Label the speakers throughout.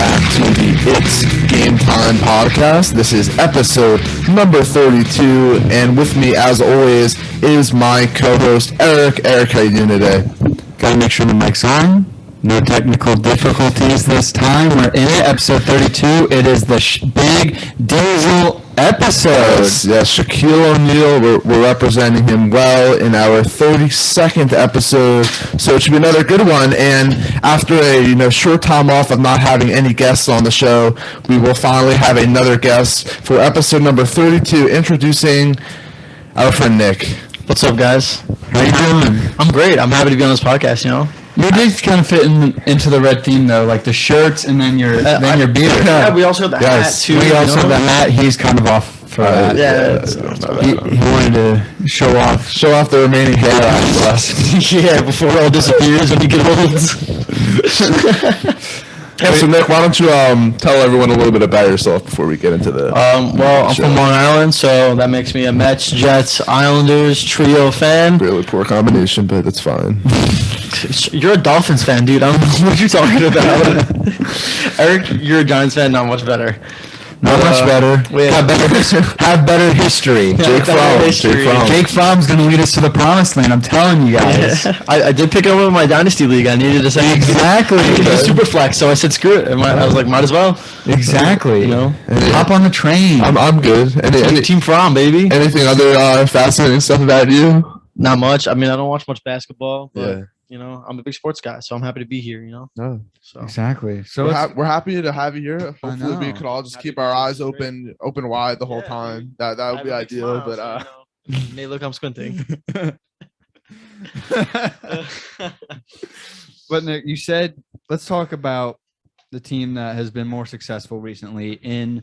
Speaker 1: back to the Itz Gametime podcast. This is episode number 32, and with me, as always, is my co-host, Eric. Eric, how you doing today?
Speaker 2: Gotta make sure the mic's on. No technical difficulties this time. We're in it, episode 32. It is the big Diesel episode.
Speaker 1: Yes, Shaquille O'Neal. We're representing him well in our 32nd episode, so it should be another good one. And after a short time off of not having any guests on the show, we will finally have another guest for episode number 32. Introducing our friend Nick.
Speaker 3: What's up, guys?
Speaker 2: How you doing?
Speaker 3: I'm great. I'm happy to be on this podcast.
Speaker 2: You did kind of fit into the red theme though, like the shirts and then your beard.
Speaker 3: Yeah, we also have the hat too.
Speaker 2: We also have the hat. He's kind of off for that. He wanted to show off the remaining hair after us.
Speaker 3: Yeah, before it all disappears when you get old.
Speaker 1: Yeah, so Nick, why don't you tell everyone a little bit about yourself before we get into the
Speaker 3: well, I'm from Long Island, so that makes me a Mets, Jets, Islanders trio fan.
Speaker 1: Really poor combination, but it's fine.
Speaker 3: You're a Dolphins fan, dude. I don't know what you're talking about. Eric, you're a Giants fan. Not much better.
Speaker 2: Not much better. Have better history.
Speaker 1: Jake
Speaker 2: Fromm's going to lead us to the promised land. I'm telling you guys.
Speaker 3: Yeah. I did pick him up in my dynasty league. I needed to say
Speaker 2: exactly.
Speaker 3: I needed a super flex, so I said screw it. I was like, might as well.
Speaker 2: Exactly. Hop on the train.
Speaker 1: I'm good.
Speaker 3: Team Fromm, baby.
Speaker 1: Anything other fascinating stuff about you?
Speaker 3: Not much. I mean, I don't watch much basketball, but
Speaker 1: yeah.
Speaker 3: I'm a big sports guy, so I'm happy to be here.
Speaker 1: No.
Speaker 3: So
Speaker 2: exactly. So
Speaker 1: we're happy to have you here. Hopefully, we could all just keep our eyes open wide the whole time. That would be ideal. Smile, but
Speaker 3: you may look, I'm squinting.
Speaker 2: But Nick, you said let's talk about the team that has been more successful recently in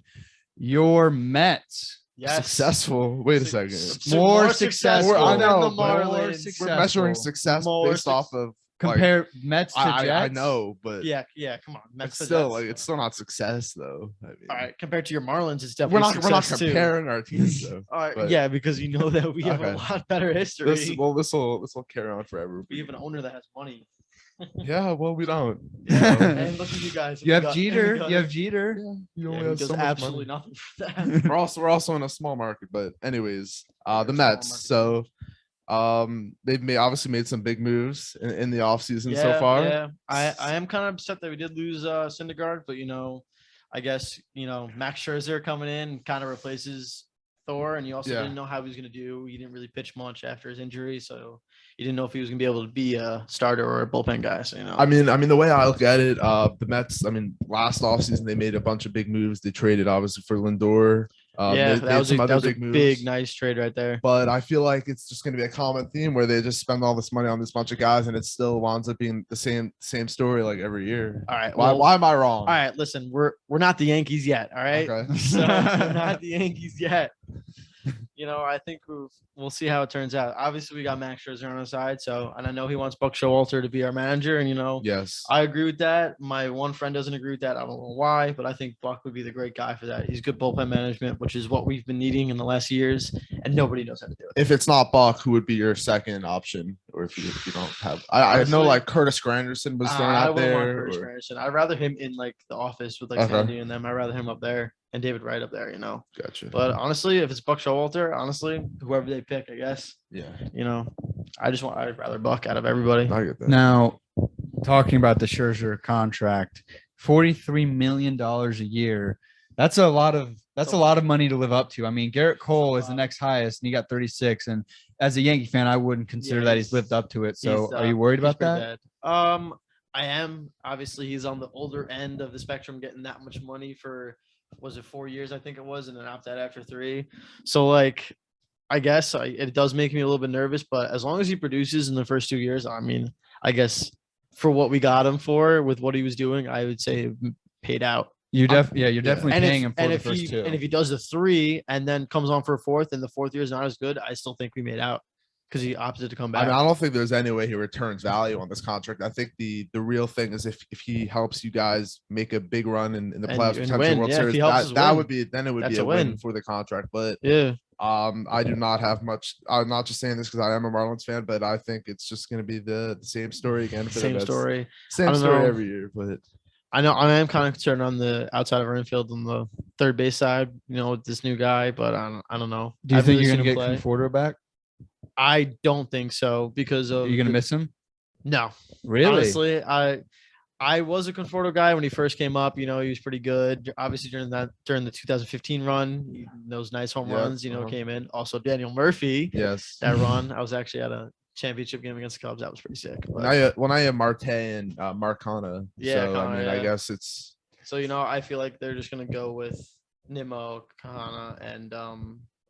Speaker 2: your Mets.
Speaker 3: Yes.
Speaker 1: Successful. Wait a second.
Speaker 2: More successful.
Speaker 1: I know.
Speaker 3: We're
Speaker 1: measuring success based off of
Speaker 2: compare Mets to Jets.
Speaker 1: I know, but
Speaker 3: yeah. Come on, Mets.
Speaker 1: It's still not success though. I mean,
Speaker 3: all right, compared to your Marlins, it's definitely
Speaker 1: we're not comparing our teams though.
Speaker 3: All right, yeah, because you know that we have a lot better history.
Speaker 1: This will carry on forever.
Speaker 3: We have an owner that has money.
Speaker 1: Yeah, well, we don't.
Speaker 3: Yeah, and look at you guys.
Speaker 2: You have Jeter. Yeah,
Speaker 1: you only
Speaker 3: have
Speaker 1: so much
Speaker 3: absolutely
Speaker 1: money.
Speaker 3: nothing for that.
Speaker 1: We're also in a small market, but anyways, the Mets. So, they've obviously made some big moves in the offseason so far.
Speaker 3: Yeah, I am kind of upset that we did lose Syndergaard, but I guess Max Scherzer coming in kind of replaces Thor, and you also didn't know how he was going to do. He didn't really pitch much after his injury, so you didn't know if he was going to be able to be a starter or a bullpen guy. So
Speaker 1: I mean, the way I look at it, the Mets. I mean, last offseason they made a bunch of big moves. They traded obviously for Lindor.
Speaker 3: That was a big, nice trade right there.
Speaker 1: But I feel like it's just going to be a common theme where they just spend all this money on this bunch of guys, and it still winds up being the same story like every year.
Speaker 3: All right,
Speaker 1: why am I wrong?
Speaker 3: All right, listen, we're not the Yankees yet. All right,
Speaker 1: okay.
Speaker 3: So we're not the Yankees yet. I think we'll see how it turns out. Obviously, we got Max Scherzer on our side, and I know he wants Buck Showalter to be our manager, and
Speaker 1: yes,
Speaker 3: I agree with that. My one friend doesn't agree with that. I don't know why, but I think Buck would be the great guy for that. He's good bullpen management, which is what we've been needing in the last years, and nobody knows how to do it.
Speaker 1: If it's not Buck, who would be your second option, or if you don't have? I know like Curtis Granderson was thrown out there.
Speaker 3: Curtis Granderson. I'd rather him in like the office with like Sandy and them. I'd rather him up there. And David Wright up there,
Speaker 1: Gotcha.
Speaker 3: But honestly, if it's Buck Showalter, whoever they pick, I guess.
Speaker 1: Yeah.
Speaker 3: I'd rather Buck out of everybody.
Speaker 1: I get that.
Speaker 2: Now, talking about the Scherzer contract, $43 million a year. That's a lot of money to live up to. I mean, Garrett Cole is the next highest, and he got 36. And as a Yankee fan, I wouldn't consider that he's lived up to it. So, are you worried about that?
Speaker 3: I am. Obviously, he's on the older end of the spectrum, getting that much money for. Was it 4 years? I think it was, and then opt out after 3. So, I guess it does make me a little bit nervous. But as long as he produces in the first 2 years, I mean, I guess for what we got him for with what he was doing, I would say paid out.
Speaker 2: You're definitely paying him for the first 2.
Speaker 3: And if he does the 3 and then comes on for a 4th, and the 4th year is not as good, I still think we made out. because he opted to come back.
Speaker 1: I mean, I don't think there's any way he returns value on this contract. I think the real thing is if he helps you guys make a big run in the playoffs, potential World Series, that would be a win for the contract. But
Speaker 3: yeah.
Speaker 1: I do not have much. I'm not just saying this because I am a Marlins fan, but I think it's just going to be the same story again. For
Speaker 3: Same story
Speaker 1: every year. But
Speaker 3: I know I am kind of concerned on the outside of our infield on the third base side, with this new guy, but I don't know.
Speaker 2: Do you
Speaker 3: I've
Speaker 2: think
Speaker 3: really
Speaker 2: you're
Speaker 3: seen
Speaker 2: gonna
Speaker 3: him
Speaker 2: get
Speaker 3: play.
Speaker 2: Conforto back?
Speaker 3: I don't think so because
Speaker 2: Are
Speaker 3: of
Speaker 2: you gonna miss him?
Speaker 3: no.
Speaker 2: Really?
Speaker 3: Honestly, I was a Conforto guy when he first came up. He was pretty good. Obviously, during the 2015 run, those nice home
Speaker 1: Yep,
Speaker 3: runs, came in. Also, Daniel Murphy,
Speaker 1: Yes.
Speaker 3: that run. I was actually at a championship game against the Cubs. That was pretty sick. But,
Speaker 1: Now you have Marte and Marcana.
Speaker 3: Yeah,
Speaker 1: So,
Speaker 3: Connor,
Speaker 1: I
Speaker 3: yeah.
Speaker 1: guess it's
Speaker 3: so I feel like they're just gonna go with Nimmo, Kahana,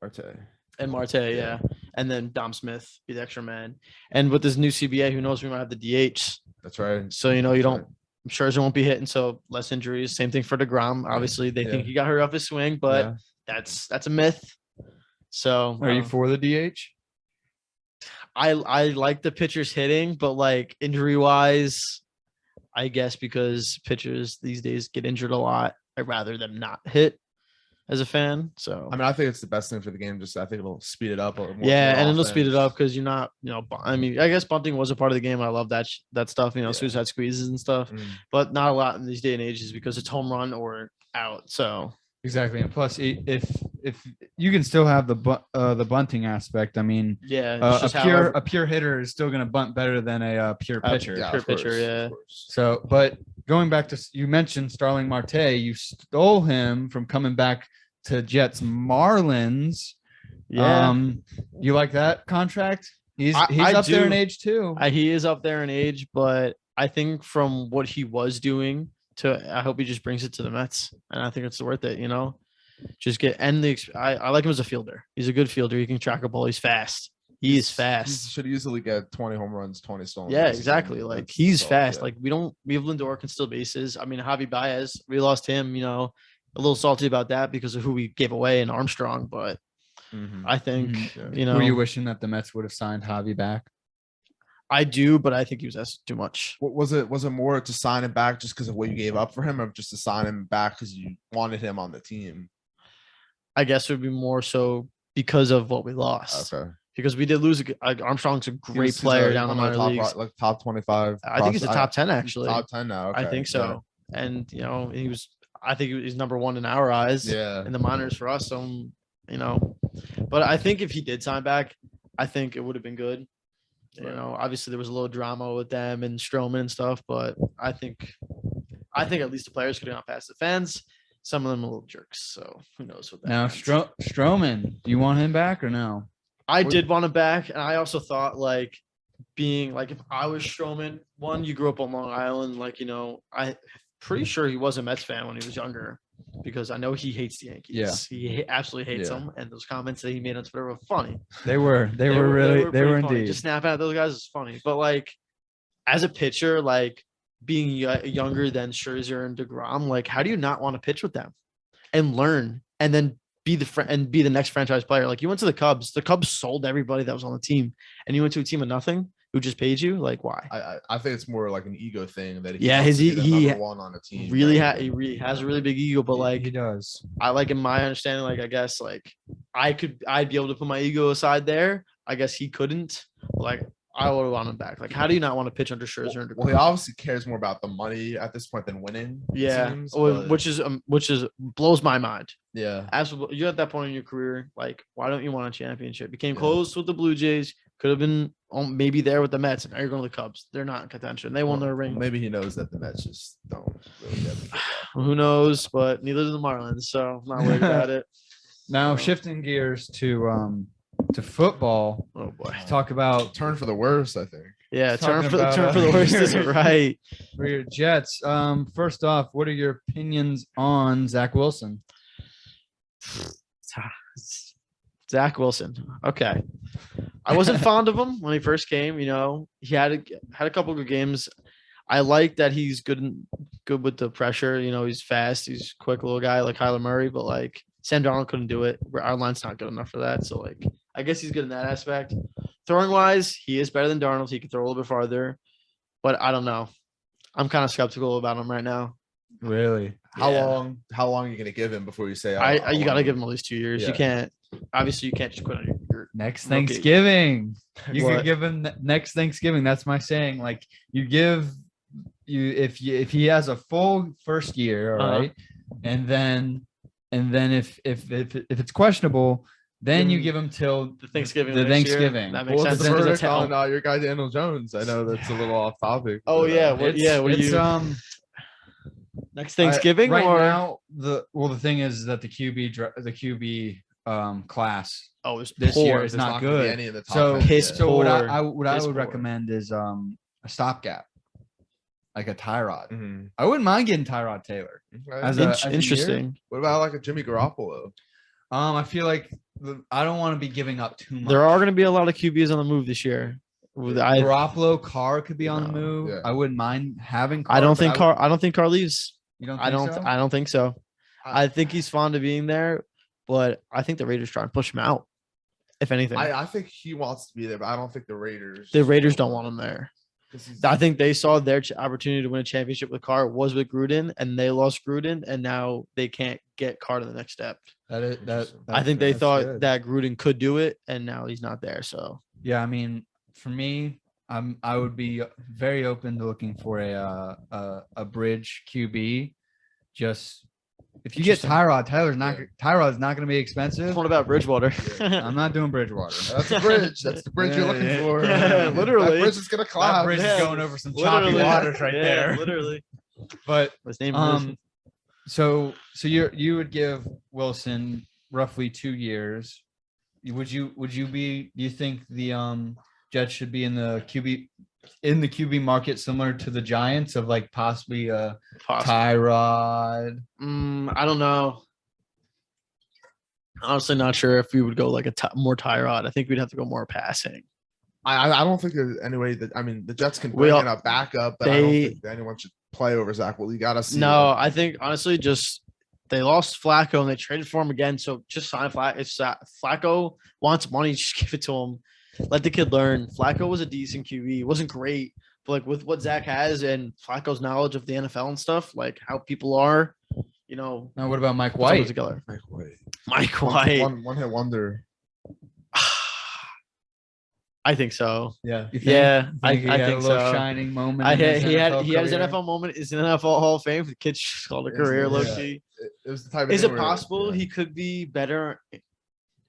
Speaker 1: Marte.
Speaker 3: and Marte, yeah, and then Dom Smith be the extra man. And with this new CBA, who knows? We might have the DH.
Speaker 1: That's right.
Speaker 3: So you
Speaker 1: That's
Speaker 3: don't.
Speaker 1: right.
Speaker 3: I'm sure Scherzer won't be hitting, so less injuries. Same thing for DeGrom. Obviously, they think
Speaker 1: Yeah.
Speaker 3: he got hurt off his swing, but
Speaker 1: Yeah.
Speaker 3: that's a myth. So
Speaker 2: Are you for the DH?
Speaker 3: I like the pitchers hitting, but like injury wise, I guess because pitchers these days get injured a lot, I'd rather them not hit as a fan. So
Speaker 1: I think it's the best thing for the game. I think it'll speed it up a little more.
Speaker 3: yeah,
Speaker 1: more
Speaker 3: and it'll speed it
Speaker 1: offense.
Speaker 3: up because you're not, I guess bunting was a part of the game. I love that stuff, suicide squeezes and stuff, but not a lot in these day and ages because it's home run or out. So
Speaker 2: Exactly, and plus, if you can still have the bunting aspect, I mean,
Speaker 3: yeah, it's just
Speaker 2: a pure hitter is still going to bunt better than a pure pitcher.
Speaker 1: Yeah,
Speaker 3: pure
Speaker 1: of course,
Speaker 3: pitcher, yeah.
Speaker 1: of course.
Speaker 2: So, but going back to you mentioned Starling Marte, you stole him from coming back to Jets Marlins.
Speaker 3: Yeah.
Speaker 2: You like that contract? He's
Speaker 3: I
Speaker 2: up there in
Speaker 3: do.
Speaker 2: age too.
Speaker 3: He is up there in age, but I think from what he was doing I hope he just brings it to the Mets, and I think it's worth it. Just I like him as a fielder. He's a good fielder. He can track a ball. He's fast. He is
Speaker 1: He
Speaker 3: fast.
Speaker 1: should easily get 20 home runs, 20 stolen.
Speaker 3: Yeah,
Speaker 1: bases.
Speaker 3: exactly. Like
Speaker 1: That's
Speaker 3: he's
Speaker 1: all,
Speaker 3: fast.
Speaker 1: yeah.
Speaker 3: Like we have Lindor can steal bases. I mean, Javi Baez, we lost him. A little salty about that because of who we gave away in Armstrong, but
Speaker 1: Mhm.
Speaker 3: I think
Speaker 1: Yeah.
Speaker 2: Were you wishing that the Mets would have signed Javi back?
Speaker 3: I do, but I think he was asked too much.
Speaker 1: What was it? Was it more to sign him back just because of what you gave up for him, or just to sign him back because you wanted him on the team?
Speaker 3: I guess it would be more so because of what we lost.
Speaker 1: Okay.
Speaker 3: Because we did lose. Armstrong's a great player down in
Speaker 1: the
Speaker 3: the minor leagues.
Speaker 1: like top 25.
Speaker 3: I think he's a top 10 actually.
Speaker 1: Top 10 now.
Speaker 3: I
Speaker 1: Okay.
Speaker 3: think so. And he was. I think he's number one in our eyes.
Speaker 1: Yeah.
Speaker 3: In the minors for us. So but I think if he did sign back, I think it would have been good.
Speaker 1: Right.
Speaker 3: Obviously there was a little drama with them and Stroman and stuff, but I think at least the players could have gone past the fans. Some of them are little jerks, so who knows what that
Speaker 2: Now,
Speaker 3: means.
Speaker 2: Stroman, do you want him back or no?
Speaker 3: I did want him back, and I also thought being if I was Stroman, one, you grew up on Long Island, I pretty sure he was a Mets fan when he was younger because I know he hates the Yankees.
Speaker 2: Yeah.
Speaker 3: He absolutely hates them, and those comments that he made on Twitter were funny.
Speaker 2: They were
Speaker 3: They
Speaker 2: really
Speaker 3: pretty funny.
Speaker 2: indeed.
Speaker 3: Just snapping at those guys is funny, but as a pitcher, being younger than Scherzer and DeGrom, how do you not want to pitch with them and learn and then be the next franchise player? You went to the Cubs. The Cubs sold everybody that was on the team, and you went to a team of nothing who just paid you. Why?
Speaker 1: I think it's more like an ego thing that
Speaker 3: Yeah,
Speaker 1: wants to be the
Speaker 3: he
Speaker 1: number one on a team.
Speaker 3: he
Speaker 1: right?
Speaker 3: really has a really big ego, but
Speaker 2: he does.
Speaker 3: in my understanding, I guess I'd be able to put my ego aside there. I guess he couldn't. I would want him back. How do you not want to pitch under Scherzer and DeGrom?
Speaker 1: Well, he obviously cares more about the money at this point than winning. it
Speaker 3: Yeah,
Speaker 1: seems,
Speaker 3: well,
Speaker 1: but-
Speaker 3: which is blows my mind.
Speaker 1: yeah.
Speaker 3: Absolutely, you're at that point in your career. Why don't you want a championship? You came
Speaker 1: Yeah.
Speaker 3: close with the Blue Jays. Could have been maybe there with the Mets, and now you're going to the Cubs. They're not in contention. They won their ring.
Speaker 1: Maybe he knows that the Mets just don't really get it.
Speaker 3: Who knows? But neither do the Marlins, so I'm not worried about it.
Speaker 2: Now
Speaker 3: So-
Speaker 2: shifting gears to football.
Speaker 3: Oh boy.
Speaker 2: Talk about
Speaker 1: Turn for the worst, I think.
Speaker 3: Yeah,
Speaker 2: Talking
Speaker 3: turn
Speaker 2: about,
Speaker 3: for the worst is right.
Speaker 2: for your Jets. First off, what are your opinions on Zach Wilson?
Speaker 3: Zach Wilson. Okay. I wasn't fond of him when he first came. He had a couple good games. I like that he's good with the pressure. He's fast. He's a quick little guy like Kyler Murray, but Sam Darnold couldn't do it. Our line's not good enough for that. So I guess he's good in that aspect. Throwing wise, he is better than Darnold. He can throw a little bit farther, but I don't know. I'm kind of skeptical about him right now.
Speaker 2: Really?
Speaker 1: How
Speaker 3: Yeah.
Speaker 1: How long are you gonna give him before you say?
Speaker 3: You got to give him at least 2 years. You
Speaker 1: Yeah.
Speaker 3: can't. Obviously, you can't just quit on your
Speaker 2: Next
Speaker 3: Rookie.
Speaker 2: Thanksgiving. You
Speaker 3: What?
Speaker 2: could give him next Thanksgiving. That's my saying. You give if he has a full first year, all right, and then if it's questionable, then you give him till
Speaker 3: The Thanksgiving.
Speaker 2: the
Speaker 3: of next year.
Speaker 2: Thanksgiving.
Speaker 3: That makes
Speaker 1: What's
Speaker 3: sense.
Speaker 1: the
Speaker 2: Then
Speaker 1: verdict
Speaker 3: That's how-
Speaker 1: on your guy Daniel Jones? I know that's a little off topic.
Speaker 3: Oh,
Speaker 1: but,
Speaker 3: yeah.
Speaker 2: It's,
Speaker 3: What do
Speaker 2: it's
Speaker 3: you next Thanksgiving
Speaker 2: right
Speaker 3: or
Speaker 2: now the thing is that the QB class
Speaker 3: oh it's
Speaker 2: this
Speaker 3: poor.
Speaker 2: year is
Speaker 1: there's
Speaker 2: not
Speaker 1: gonna be
Speaker 2: good.
Speaker 1: any in the top
Speaker 2: So
Speaker 1: 10
Speaker 3: Piss
Speaker 1: yet.
Speaker 2: so what I
Speaker 3: poor.
Speaker 2: what I
Speaker 3: Piss
Speaker 2: would
Speaker 3: poor.
Speaker 2: recommend is a stopgap, like a Tyrod.
Speaker 1: Mhm.
Speaker 2: I wouldn't mind getting Tyrod Taylor
Speaker 1: Okay.
Speaker 2: as a year.
Speaker 3: Interesting.
Speaker 1: What about like a Jimmy Garoppolo?
Speaker 2: I feel like I don't want to be giving up too much.
Speaker 3: There are going to be a lot of QBs on the move this year.
Speaker 2: Garoppolo, Carr could be on the
Speaker 3: No,
Speaker 2: move.
Speaker 1: yeah.
Speaker 2: I wouldn't mind having. Carr,
Speaker 3: I don't
Speaker 2: but
Speaker 3: think
Speaker 2: would-
Speaker 3: Carr. I don't think Carr leaves.
Speaker 2: You don't.
Speaker 3: I
Speaker 2: Think
Speaker 3: don't.
Speaker 2: So?
Speaker 3: I don't think so.
Speaker 1: I-
Speaker 3: I think he's fond of being there, but I think the Raiders try and push him out. If anything,
Speaker 1: I think he wants to be there, but I don't think the Raiders.
Speaker 3: the Raiders don't want him there.
Speaker 1: 'Cause he's-
Speaker 3: I think they saw their opportunity to win a championship with Carr was with Gruden, and they lost Gruden, and now they can't get Carr to the next step.
Speaker 2: That is that.
Speaker 1: Interesting.
Speaker 3: I think they
Speaker 2: that's
Speaker 3: thought
Speaker 2: good.
Speaker 3: that Gruden could do it, and now he's not there. So
Speaker 2: Yeah, I mean, for me, I would be very open to looking for a bridge QB. Just if you get
Speaker 3: Interesting.
Speaker 2: Tyrod's
Speaker 1: Yeah.
Speaker 2: not going to be expensive.
Speaker 3: what about Bridgewater?
Speaker 2: I'm not doing Bridgewater.
Speaker 1: That's a bridge. That's the bridge you're
Speaker 2: Yeah,
Speaker 1: looking
Speaker 2: yeah,
Speaker 1: for.
Speaker 3: yeah, literally.
Speaker 1: That bridge is gonna
Speaker 2: That
Speaker 1: collapse.
Speaker 2: bridge
Speaker 3: Yeah,
Speaker 2: is going over some choppy
Speaker 3: Literally.
Speaker 2: waters right
Speaker 3: Yeah,
Speaker 2: there.
Speaker 3: Literally.
Speaker 2: But
Speaker 3: His name
Speaker 2: so you would give Wilson roughly 2 years. Would you do you think the Jets should be in the QB market similar to the Giants of like possibly a Tyrod?
Speaker 3: I don't know. Honestly, not sure if we would go like more Tyrod. I think we'd have to go more passing.
Speaker 1: I don't think there's any way that the Jets can
Speaker 3: We
Speaker 1: bring
Speaker 3: all-
Speaker 1: in a backup, but I don't think that anyone should play over Zach. Well, you gotta see.
Speaker 3: No, I think honestly, just they lost Flacco and they traded for him again. So just sign Flacco. If Flacco wants money, just give it to him. Let the kid learn. Flacco was a decent QB. He wasn't great, but like with what Zach has and Flacco's knowledge of the NFL and stuff, like how people are,
Speaker 2: Now what about Mike
Speaker 3: put something
Speaker 2: White?
Speaker 3: together.
Speaker 1: Mike White.
Speaker 3: Mike White.
Speaker 1: One hit wonder.
Speaker 3: I think so.
Speaker 2: Yeah,
Speaker 3: Yeah, I
Speaker 2: he had
Speaker 3: think
Speaker 2: a little
Speaker 3: so.
Speaker 2: shining moment.
Speaker 3: He
Speaker 2: in
Speaker 3: had his
Speaker 2: career?
Speaker 3: NFL moment. Is an NFL Hall of Fame. The kid's called a career,
Speaker 1: Yeah.
Speaker 3: low key.
Speaker 1: It was the type of
Speaker 3: Is
Speaker 1: thing
Speaker 3: it
Speaker 1: where-
Speaker 3: possible
Speaker 1: yeah.
Speaker 3: he could be better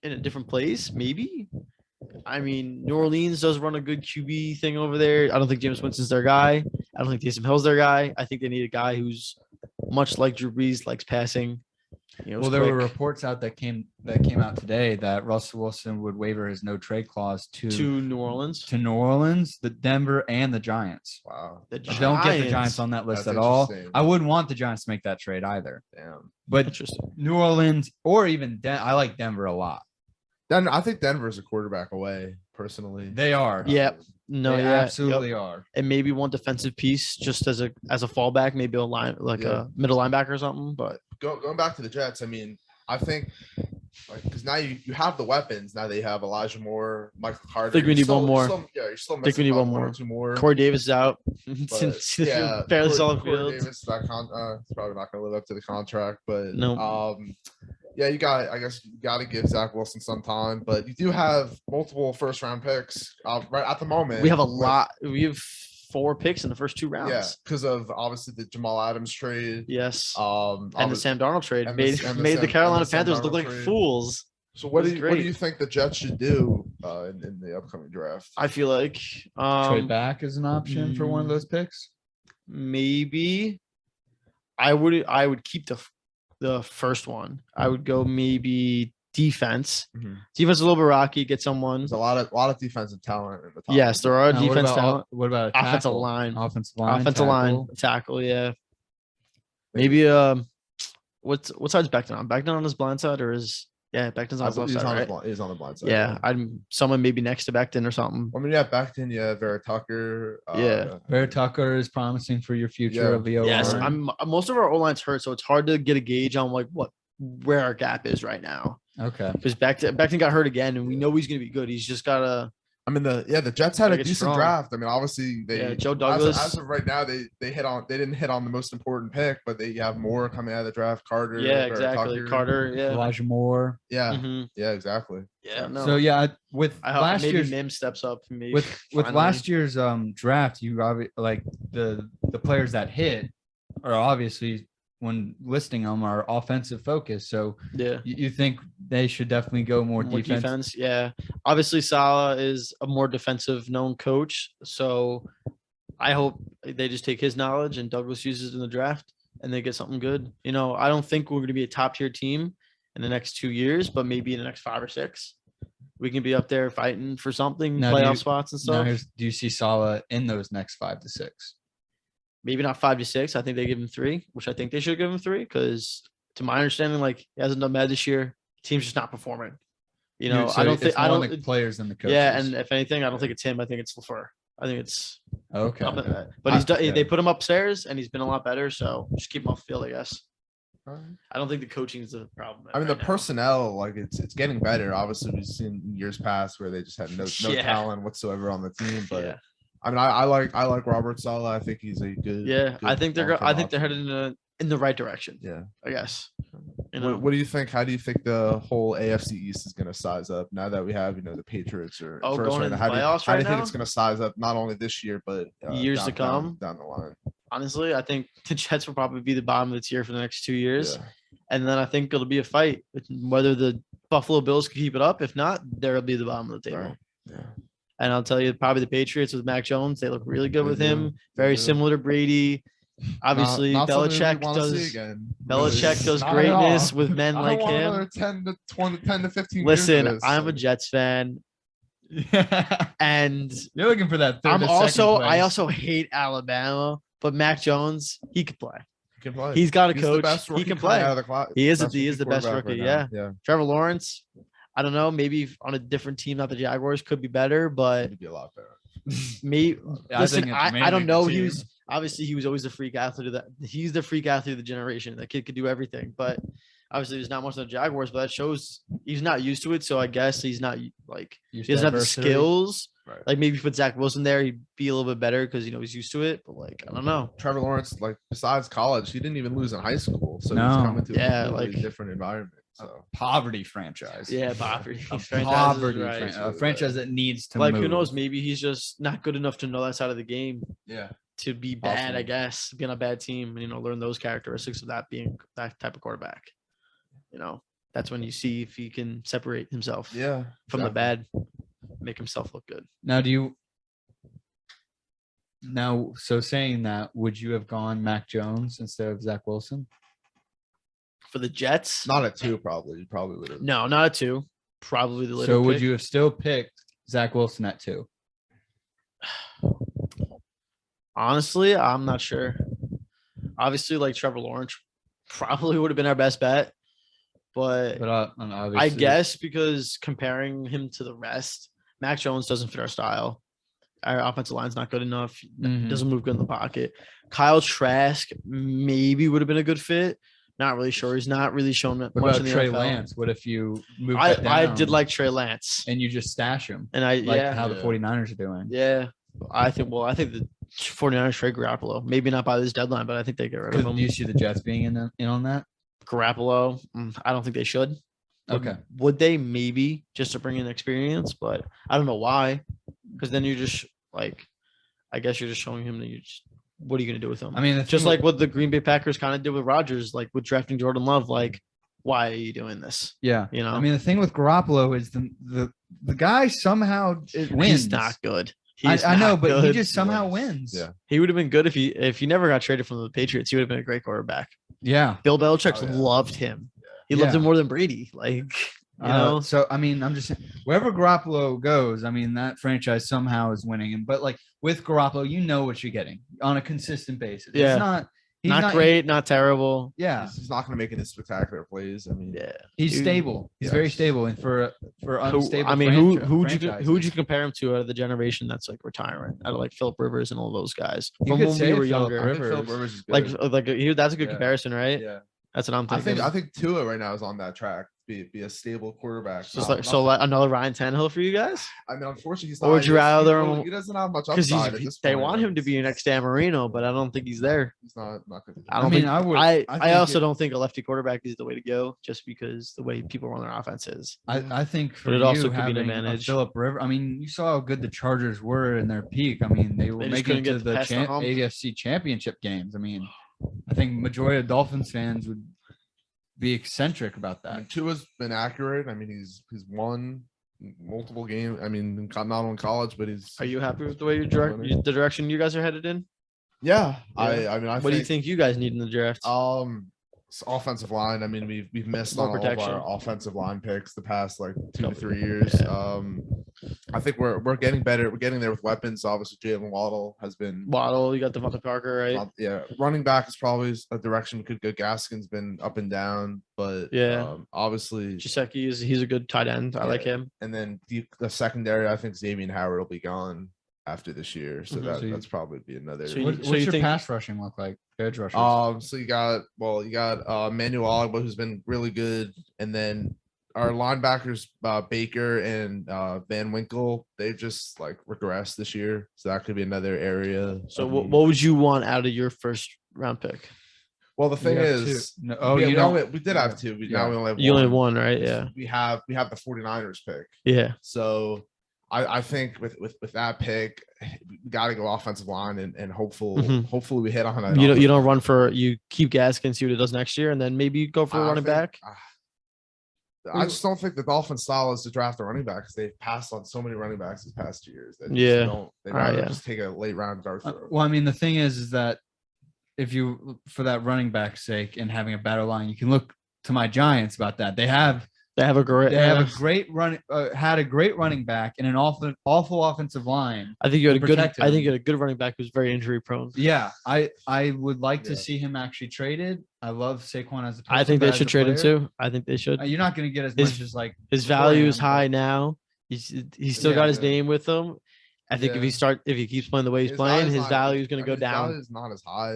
Speaker 3: in a different place? Maybe. I mean, New Orleans does run a good QB thing over there. I don't think James Winston's their guy. I don't think Taysom Hill's their guy. I think they need a guy who's much like Drew Brees, likes passing.
Speaker 2: Well, there were reports out that came out today that Russell Wilson would waiver his no trade clause to
Speaker 3: to New Orleans.
Speaker 2: New Orleans, the Denver, and the Giants.
Speaker 1: Wow.
Speaker 3: The
Speaker 2: I don't get the Giants
Speaker 3: Giants.
Speaker 2: on that list
Speaker 1: That's
Speaker 2: at all.
Speaker 1: interesting.
Speaker 2: I wouldn't want the Giants to make that trade either.
Speaker 1: Damn.
Speaker 2: But
Speaker 3: Interesting.
Speaker 2: New Orleans or even I like Denver a lot.
Speaker 1: I think Denver's a quarterback away, personally.
Speaker 2: They are.
Speaker 3: Yep. No,
Speaker 2: they
Speaker 3: yeah,
Speaker 2: absolutely
Speaker 3: yep.
Speaker 2: are.
Speaker 3: And maybe one defensive piece just as a fallback, maybe a line like
Speaker 1: Yeah.
Speaker 3: a middle linebacker or something. But
Speaker 1: Going back to the Jets, I mean, I think because now you have the weapons. Now they have Elijah Moore, Michael Carter.
Speaker 3: Think we
Speaker 1: You're
Speaker 3: need
Speaker 1: still-
Speaker 3: one more.
Speaker 1: You're still
Speaker 3: Think we
Speaker 1: missing
Speaker 3: need
Speaker 1: about
Speaker 3: one more.
Speaker 1: or two more.
Speaker 3: Corey Davis is out.
Speaker 1: But,
Speaker 3: Since
Speaker 1: yeah,
Speaker 3: barely
Speaker 1: Corey-
Speaker 3: saw the
Speaker 1: Corey
Speaker 3: field.
Speaker 1: Davis, that is probably not going to live up to the contract, but
Speaker 3: No.
Speaker 1: yeah, you got to give Zach Wilson some time, but you do have multiple first round picks right at the moment.
Speaker 3: We have a
Speaker 1: but-
Speaker 3: lot. We have 4 picks in the first 2 rounds.
Speaker 1: Yeah, because of obviously the Jamal Adams trade.
Speaker 3: Yes.
Speaker 1: And
Speaker 3: And the Sam Darnold trade
Speaker 1: and
Speaker 3: made
Speaker 1: the
Speaker 3: made the
Speaker 1: Sam-
Speaker 3: Carolina
Speaker 1: and the Sam
Speaker 3: Panthers look
Speaker 1: Darnold
Speaker 3: like
Speaker 1: trade.
Speaker 3: fools.
Speaker 1: So what
Speaker 3: It
Speaker 1: do
Speaker 3: was
Speaker 1: you
Speaker 3: great.
Speaker 1: think the Jets should do in the upcoming draft?
Speaker 3: I feel like
Speaker 2: Trade back is an option for one of those picks.
Speaker 3: maybe I would keep the first one. I would go maybe defense.
Speaker 1: Mhm.
Speaker 3: Defense is a little bit rocky. Get someone.
Speaker 1: There's a lot of defensive talent in the top.
Speaker 3: Yes, there are
Speaker 2: Now,
Speaker 3: defense talent.
Speaker 2: What about a
Speaker 3: Offensive
Speaker 2: tackle?
Speaker 3: line.
Speaker 2: Offensive line.
Speaker 3: Offensive line, tackle. Yeah. Maybe what side's Becton on? Becton on his blind side or is Becton's on his left
Speaker 1: He's
Speaker 3: side, right?
Speaker 1: he's on the blind side.
Speaker 3: Yeah, I'm someone maybe next to Becton or something.
Speaker 1: I mean, yeah, Becton, yeah, Vera Tucker.
Speaker 3: Yeah.
Speaker 2: Bear Tucker is promising for your future
Speaker 1: Yeah.
Speaker 2: of the O line.
Speaker 3: Yes, most of our O line's hurt, so it's hard to get a gauge on like where our gap is right now.
Speaker 2: Okay.
Speaker 3: Because Becton got hurt again, and we know he's going to be good. He's just gotta
Speaker 1: I mean, the Jets had
Speaker 3: Like,
Speaker 1: a
Speaker 3: it's
Speaker 1: decent
Speaker 3: strong.
Speaker 1: draft. I mean, obviously they
Speaker 3: Joe
Speaker 1: as of,
Speaker 3: Douglas.
Speaker 1: right now they didn't hit on the most important pick, but they have more coming out of the draft. Carter,
Speaker 3: Yeah,
Speaker 1: or
Speaker 3: exactly.
Speaker 1: Tucker.
Speaker 3: Carter. Yeah.
Speaker 2: Elijah Moore.
Speaker 1: Yeah,
Speaker 3: Mhm.
Speaker 1: yeah, exactly.
Speaker 3: Yeah. No.
Speaker 2: So yeah, with
Speaker 3: I hope
Speaker 2: last
Speaker 3: maybe
Speaker 2: year's
Speaker 3: Mim steps up. Maybe
Speaker 2: with
Speaker 3: finally.
Speaker 2: last year's draft, you like the players that hit are obviously when listing them are offensive focused. So
Speaker 3: Yeah.
Speaker 2: you think they should definitely go more defense.
Speaker 3: Yeah. Obviously, Salah is a more defensive known coach. So I hope they just take his knowledge and Douglas uses it in the draft and they get something good. I don't think we're going to be a top tier team in the next 2 years, but maybe in the next 5 or 6, we can be up there fighting for something,
Speaker 2: Now,
Speaker 3: playoff spots and
Speaker 2: Now,
Speaker 3: stuff.
Speaker 2: do you see Salah in those next 5 to 6?
Speaker 3: Maybe not 5 to 6. I think they give him 3, which I think they should give him 3 because, to my understanding, like he hasn't done bad this year. Team's just not performing.
Speaker 2: So
Speaker 3: I don't think
Speaker 2: it's more the players than the coaches.
Speaker 3: Yeah, and if anything, I don't think it's him. I think it's LaFleur. I think it's
Speaker 2: okay.
Speaker 3: But he's done.
Speaker 1: Yeah.
Speaker 3: They put him upstairs, and he's been a lot better. So just keep him off the field, I guess. I don't think the coaching is the problem.
Speaker 1: I mean,
Speaker 3: right
Speaker 1: the
Speaker 3: now.
Speaker 1: personnel, like it's getting better. Obviously, we've seen in years past where they just had no
Speaker 3: Yeah.
Speaker 1: talent whatsoever on the team. But
Speaker 3: Yeah.
Speaker 1: I mean, I like Robert Saleh. I think he's a good.
Speaker 3: Yeah,
Speaker 1: good
Speaker 3: I think they're
Speaker 1: long-term option.
Speaker 3: headed in the right direction.
Speaker 1: Yeah.
Speaker 3: I guess.
Speaker 1: What do you think? How do you think the whole AFC East is going to size up now that we have the Patriots or
Speaker 3: Oh,
Speaker 1: first
Speaker 3: going
Speaker 1: right
Speaker 3: in
Speaker 1: now?
Speaker 3: the
Speaker 1: How
Speaker 3: playoffs
Speaker 1: do you
Speaker 3: right
Speaker 1: think
Speaker 3: now?
Speaker 1: it's going to size up not only this year but
Speaker 3: Years to come?
Speaker 1: down the line?
Speaker 3: Honestly, I think the Jets will probably be the bottom of the tier for the next 2 years.
Speaker 1: Yeah.
Speaker 3: And then I think it'll be a fight whether the Buffalo Bills can keep it up. If not, there'll be the bottom of the table.
Speaker 1: Right. Yeah.
Speaker 3: And I'll tell you, probably the Patriots with Mac Jones, they look really good
Speaker 1: They
Speaker 3: with
Speaker 1: do.
Speaker 3: him.
Speaker 1: They
Speaker 3: Very
Speaker 1: do.
Speaker 3: similar to Brady. Obviously,
Speaker 1: Not something we
Speaker 3: Belichick
Speaker 1: wanna see
Speaker 3: does.
Speaker 1: again.
Speaker 3: Belichick does
Speaker 1: Not at all.
Speaker 3: greatness with men
Speaker 1: I
Speaker 3: like
Speaker 1: don't want
Speaker 3: him.
Speaker 1: another 10 to 20, 10 to 15 years
Speaker 3: Listen,
Speaker 1: of this.
Speaker 3: I'm a Jets fan, and
Speaker 2: You're looking for that.
Speaker 3: I also hate Alabama, but Mac Jones, he could play.
Speaker 1: He can play.
Speaker 3: He's got a
Speaker 1: He's the
Speaker 3: coach.
Speaker 1: best
Speaker 3: He
Speaker 1: rookie
Speaker 3: can
Speaker 1: coming
Speaker 3: play.
Speaker 1: out of the class.
Speaker 3: He is the best
Speaker 1: quarterback
Speaker 3: rookie.
Speaker 1: right now.
Speaker 3: Yeah.
Speaker 1: Yeah.
Speaker 3: Trevor Lawrence, I don't know, maybe on a different team, not the Jaguars, could be better, but
Speaker 1: It'd be a lot better.
Speaker 3: me.
Speaker 2: I
Speaker 3: Listen,
Speaker 2: think it's
Speaker 3: I
Speaker 2: mainly
Speaker 3: don't
Speaker 2: the
Speaker 3: know.
Speaker 2: team.
Speaker 3: He was always the freak athlete he's the freak athlete of the generation. That kid could do everything, but obviously there's not much of the Jaguars, but that shows he's not used to it. So I guess he's not like he doesn't have the skills.
Speaker 1: Right.
Speaker 3: Like maybe if you put Zach Wilson there, he'd be a little bit better because he's used to it. But like I don't know.
Speaker 1: Trevor Lawrence, like besides college, he didn't even lose in high school, so
Speaker 2: No.
Speaker 1: he's coming to
Speaker 3: Yeah,
Speaker 1: a completely
Speaker 3: like-
Speaker 1: different environment. So
Speaker 2: poverty franchise.
Speaker 3: Yeah, poverty.
Speaker 2: A
Speaker 3: Franchises,
Speaker 2: poverty
Speaker 3: right.
Speaker 2: a franchise that needs to
Speaker 3: Like
Speaker 2: move.
Speaker 3: who knows? Maybe he's just not good enough to know that side of the game
Speaker 1: yeah,
Speaker 3: to be bad. I
Speaker 1: Possible.
Speaker 3: guess be on a bad team and learn those characteristics of that being that type of quarterback. That's when you see if he can separate himself
Speaker 1: yeah,
Speaker 3: from the
Speaker 1: exactly.
Speaker 3: bad, make himself look good.
Speaker 2: So saying that, would you have gone Mac Jones instead of Zach Wilson?
Speaker 3: For the Jets,
Speaker 1: Not at 2, probably. You probably would have.
Speaker 3: no, not a 2. Probably the later.
Speaker 2: So would
Speaker 3: pick.
Speaker 2: you have still picked Zach Wilson at 2?
Speaker 3: Honestly, I'm not sure. Obviously, like Trevor Lawrence probably would have been our best bet, but
Speaker 2: And
Speaker 3: I
Speaker 2: obviously,
Speaker 3: guess because comparing him to the rest, Mac Jones doesn't fit our style. Our offensive line's not good enough.
Speaker 2: Mhm.
Speaker 3: Doesn't move good in the pocket. Kyle Trask maybe would have been a good fit. Not really sure. He's not really shown much
Speaker 2: What about
Speaker 3: in the
Speaker 2: Trey
Speaker 3: NFL.
Speaker 2: Lance? What if you moved
Speaker 3: I
Speaker 2: that down
Speaker 3: did like Trey Lance,
Speaker 2: and you just stash him
Speaker 3: and I
Speaker 2: like
Speaker 3: yeah
Speaker 2: how the
Speaker 1: Yeah.
Speaker 2: 49ers are doing?
Speaker 3: yeah. I think the 49ers trade Garoppolo. Maybe not by this deadline, but I think they get rid of
Speaker 2: Do
Speaker 3: him.
Speaker 2: you see the Jets being in on that?
Speaker 3: Garoppolo, I don't think they should.
Speaker 2: Okay.
Speaker 3: Would they? Maybe just to bring in experience, but I don't know why. Because then you're just like, I guess you're just showing him that what are you going to do with him?
Speaker 2: I mean,
Speaker 3: Just like what the Green Bay Packers kind of did with Rodgers, like with drafting Jordan Love. Like, why are you doing this?
Speaker 2: yeah.
Speaker 3: You know,
Speaker 2: I mean, the thing with Garoppolo is the guy somehow wins.
Speaker 3: he's not good.
Speaker 2: I know,
Speaker 3: not
Speaker 2: but he
Speaker 3: good.
Speaker 2: just somehow wins.
Speaker 1: Yeah.
Speaker 3: He would have been good if he never got traded from the Patriots. He would have been a great quarterback.
Speaker 2: Yeah.
Speaker 3: Bill Belichick
Speaker 1: Oh, yeah.
Speaker 3: loved him. He loved
Speaker 2: Yeah.
Speaker 3: him more than Brady. Like, you know,
Speaker 2: So I mean, I'm just saying, wherever Garoppolo goes, I mean, that franchise somehow is winning. And but like with Garoppolo, you know what you're getting on a consistent basis.
Speaker 3: Yeah.
Speaker 2: He's
Speaker 3: not great, not terrible.
Speaker 2: Yeah,
Speaker 1: He's not going to make any spectacular plays. I mean,
Speaker 3: Yeah.
Speaker 2: he's
Speaker 3: Dude.
Speaker 2: stable. He's very
Speaker 1: Yes.
Speaker 2: stable, and for unstable.
Speaker 3: I mean, who would you
Speaker 2: franchises.
Speaker 3: compare him to out of the generation that's like retiring? Out of like Philip Rivers and all those guys
Speaker 2: You
Speaker 3: from
Speaker 2: could
Speaker 3: when
Speaker 2: say
Speaker 3: we were
Speaker 2: Phillip
Speaker 3: younger.
Speaker 1: I think Philip
Speaker 2: Rivers.
Speaker 1: Rivers is
Speaker 3: Like
Speaker 1: good.
Speaker 3: that's a good
Speaker 1: Yeah.
Speaker 3: comparison, right?
Speaker 1: Yeah.
Speaker 3: That's what I'm
Speaker 1: I
Speaker 3: thinking.
Speaker 1: think Tua right now is on that track be a stable quarterback.
Speaker 3: Another Ryan Tannehill for you guys?
Speaker 1: I mean, unfortunately, he's
Speaker 3: Or
Speaker 1: not.
Speaker 3: would you rather him?
Speaker 1: He doesn't have much
Speaker 3: Because
Speaker 1: upside at this
Speaker 3: they
Speaker 1: point.
Speaker 3: want him to be your next Dan Marino, but I don't think he's there.
Speaker 1: He's not going to.
Speaker 3: I don't
Speaker 2: mean,
Speaker 3: think
Speaker 2: I would-
Speaker 3: I
Speaker 2: I
Speaker 3: also
Speaker 2: think
Speaker 3: don't think a lefty quarterback is the way to go, just because the way people run their offense is.
Speaker 2: I think for
Speaker 3: But it
Speaker 2: you
Speaker 3: also could be an
Speaker 2: having a
Speaker 3: advantage.
Speaker 2: Phillip River. I mean, you saw how good the Chargers were in their peak. I mean, they were
Speaker 3: They just
Speaker 2: making
Speaker 3: couldn't
Speaker 2: it to
Speaker 3: get
Speaker 2: the
Speaker 3: past the hump.
Speaker 2: AFC Championship games. I mean, I think majority of Dolphins fans would be eccentric about
Speaker 1: I mean,
Speaker 2: that.
Speaker 1: Tua's been accurate. I mean, he's won multiple games. I mean, not only in college, but he's.
Speaker 3: Are you happy with the way the direction you guys are headed in?
Speaker 1: Yeah,
Speaker 3: Yeah.
Speaker 1: I mean,
Speaker 3: What do you think you guys need in the draft?
Speaker 1: Offensive line. I mean, we've missed
Speaker 3: More
Speaker 1: on all of
Speaker 3: protection.
Speaker 1: our offensive line picks the past like 2 to 3 years. I think we're getting better. We're getting there with weapons. Obviously, Jalen Waddle has been.
Speaker 3: Waddle, you got Devonta Parker, right?
Speaker 1: Yeah, running back is probably a direction we could go. Gaskin's been up and down, but obviously
Speaker 3: Jaceki he's a good tight end. I like him.
Speaker 1: And then the secondary, I think Xavier Howard will be gone after this year, so
Speaker 3: Mhm.
Speaker 1: that's probably be another.
Speaker 3: So
Speaker 2: What's
Speaker 3: you
Speaker 2: your
Speaker 3: think-
Speaker 2: pass rushing look like? Edge rushers.
Speaker 1: So you got Manuel Ogba, who's been really good, and then our linebackers Baker and Van Winkle, they've just like regressed this year, so that could be another area.
Speaker 3: So
Speaker 1: of
Speaker 3: what
Speaker 1: need.
Speaker 3: would you want out of your first round pick?
Speaker 1: Well, the thing
Speaker 2: You have
Speaker 1: is,
Speaker 2: two. No,
Speaker 1: we,
Speaker 2: you
Speaker 1: we
Speaker 2: don't.
Speaker 1: only- we did have two. Now we only have
Speaker 3: You only have
Speaker 1: one.
Speaker 3: one, right? Yeah.
Speaker 1: We have the 49ers pick.
Speaker 3: Yeah.
Speaker 1: So I think with that pick, we got to go offensive line and hopefully we hit on that.
Speaker 3: You don't run for you keep Gaskin, see what it does next year, and then maybe you go for a running back.
Speaker 1: I just don't think the Dolphins' style is to draft a running back because they've passed on so many running backs these past 2 years. They rather just take a late round dart throw.
Speaker 2: Well, I mean, the thing is that if you, for that running back's sake and having a better line, you can look to my Giants about that. They have
Speaker 3: a great.
Speaker 2: had a great running back and an awful offensive line.
Speaker 3: I think you had a good.
Speaker 2: protected
Speaker 3: I think
Speaker 2: him.
Speaker 3: you had a good running back who's very injury prone.
Speaker 2: Yeah, I would like to
Speaker 1: Yeah.
Speaker 2: see him actually traded. I love Saquon as a person.
Speaker 3: I think
Speaker 2: but
Speaker 3: they
Speaker 2: as
Speaker 3: should
Speaker 2: a
Speaker 3: trade him
Speaker 2: player,
Speaker 3: too. I think they should.
Speaker 2: You're not going to get as
Speaker 3: His-
Speaker 2: much as like
Speaker 3: His
Speaker 2: before
Speaker 3: value is
Speaker 2: him,
Speaker 3: high
Speaker 2: but-
Speaker 3: now. He's still got his
Speaker 1: Yeah.
Speaker 3: name with him. I think
Speaker 1: Yeah.
Speaker 3: if he keeps playing the way he's
Speaker 1: His
Speaker 3: playing,
Speaker 1: value's
Speaker 3: his
Speaker 1: not-
Speaker 3: value is going to go
Speaker 1: his value
Speaker 3: down.
Speaker 1: is not as high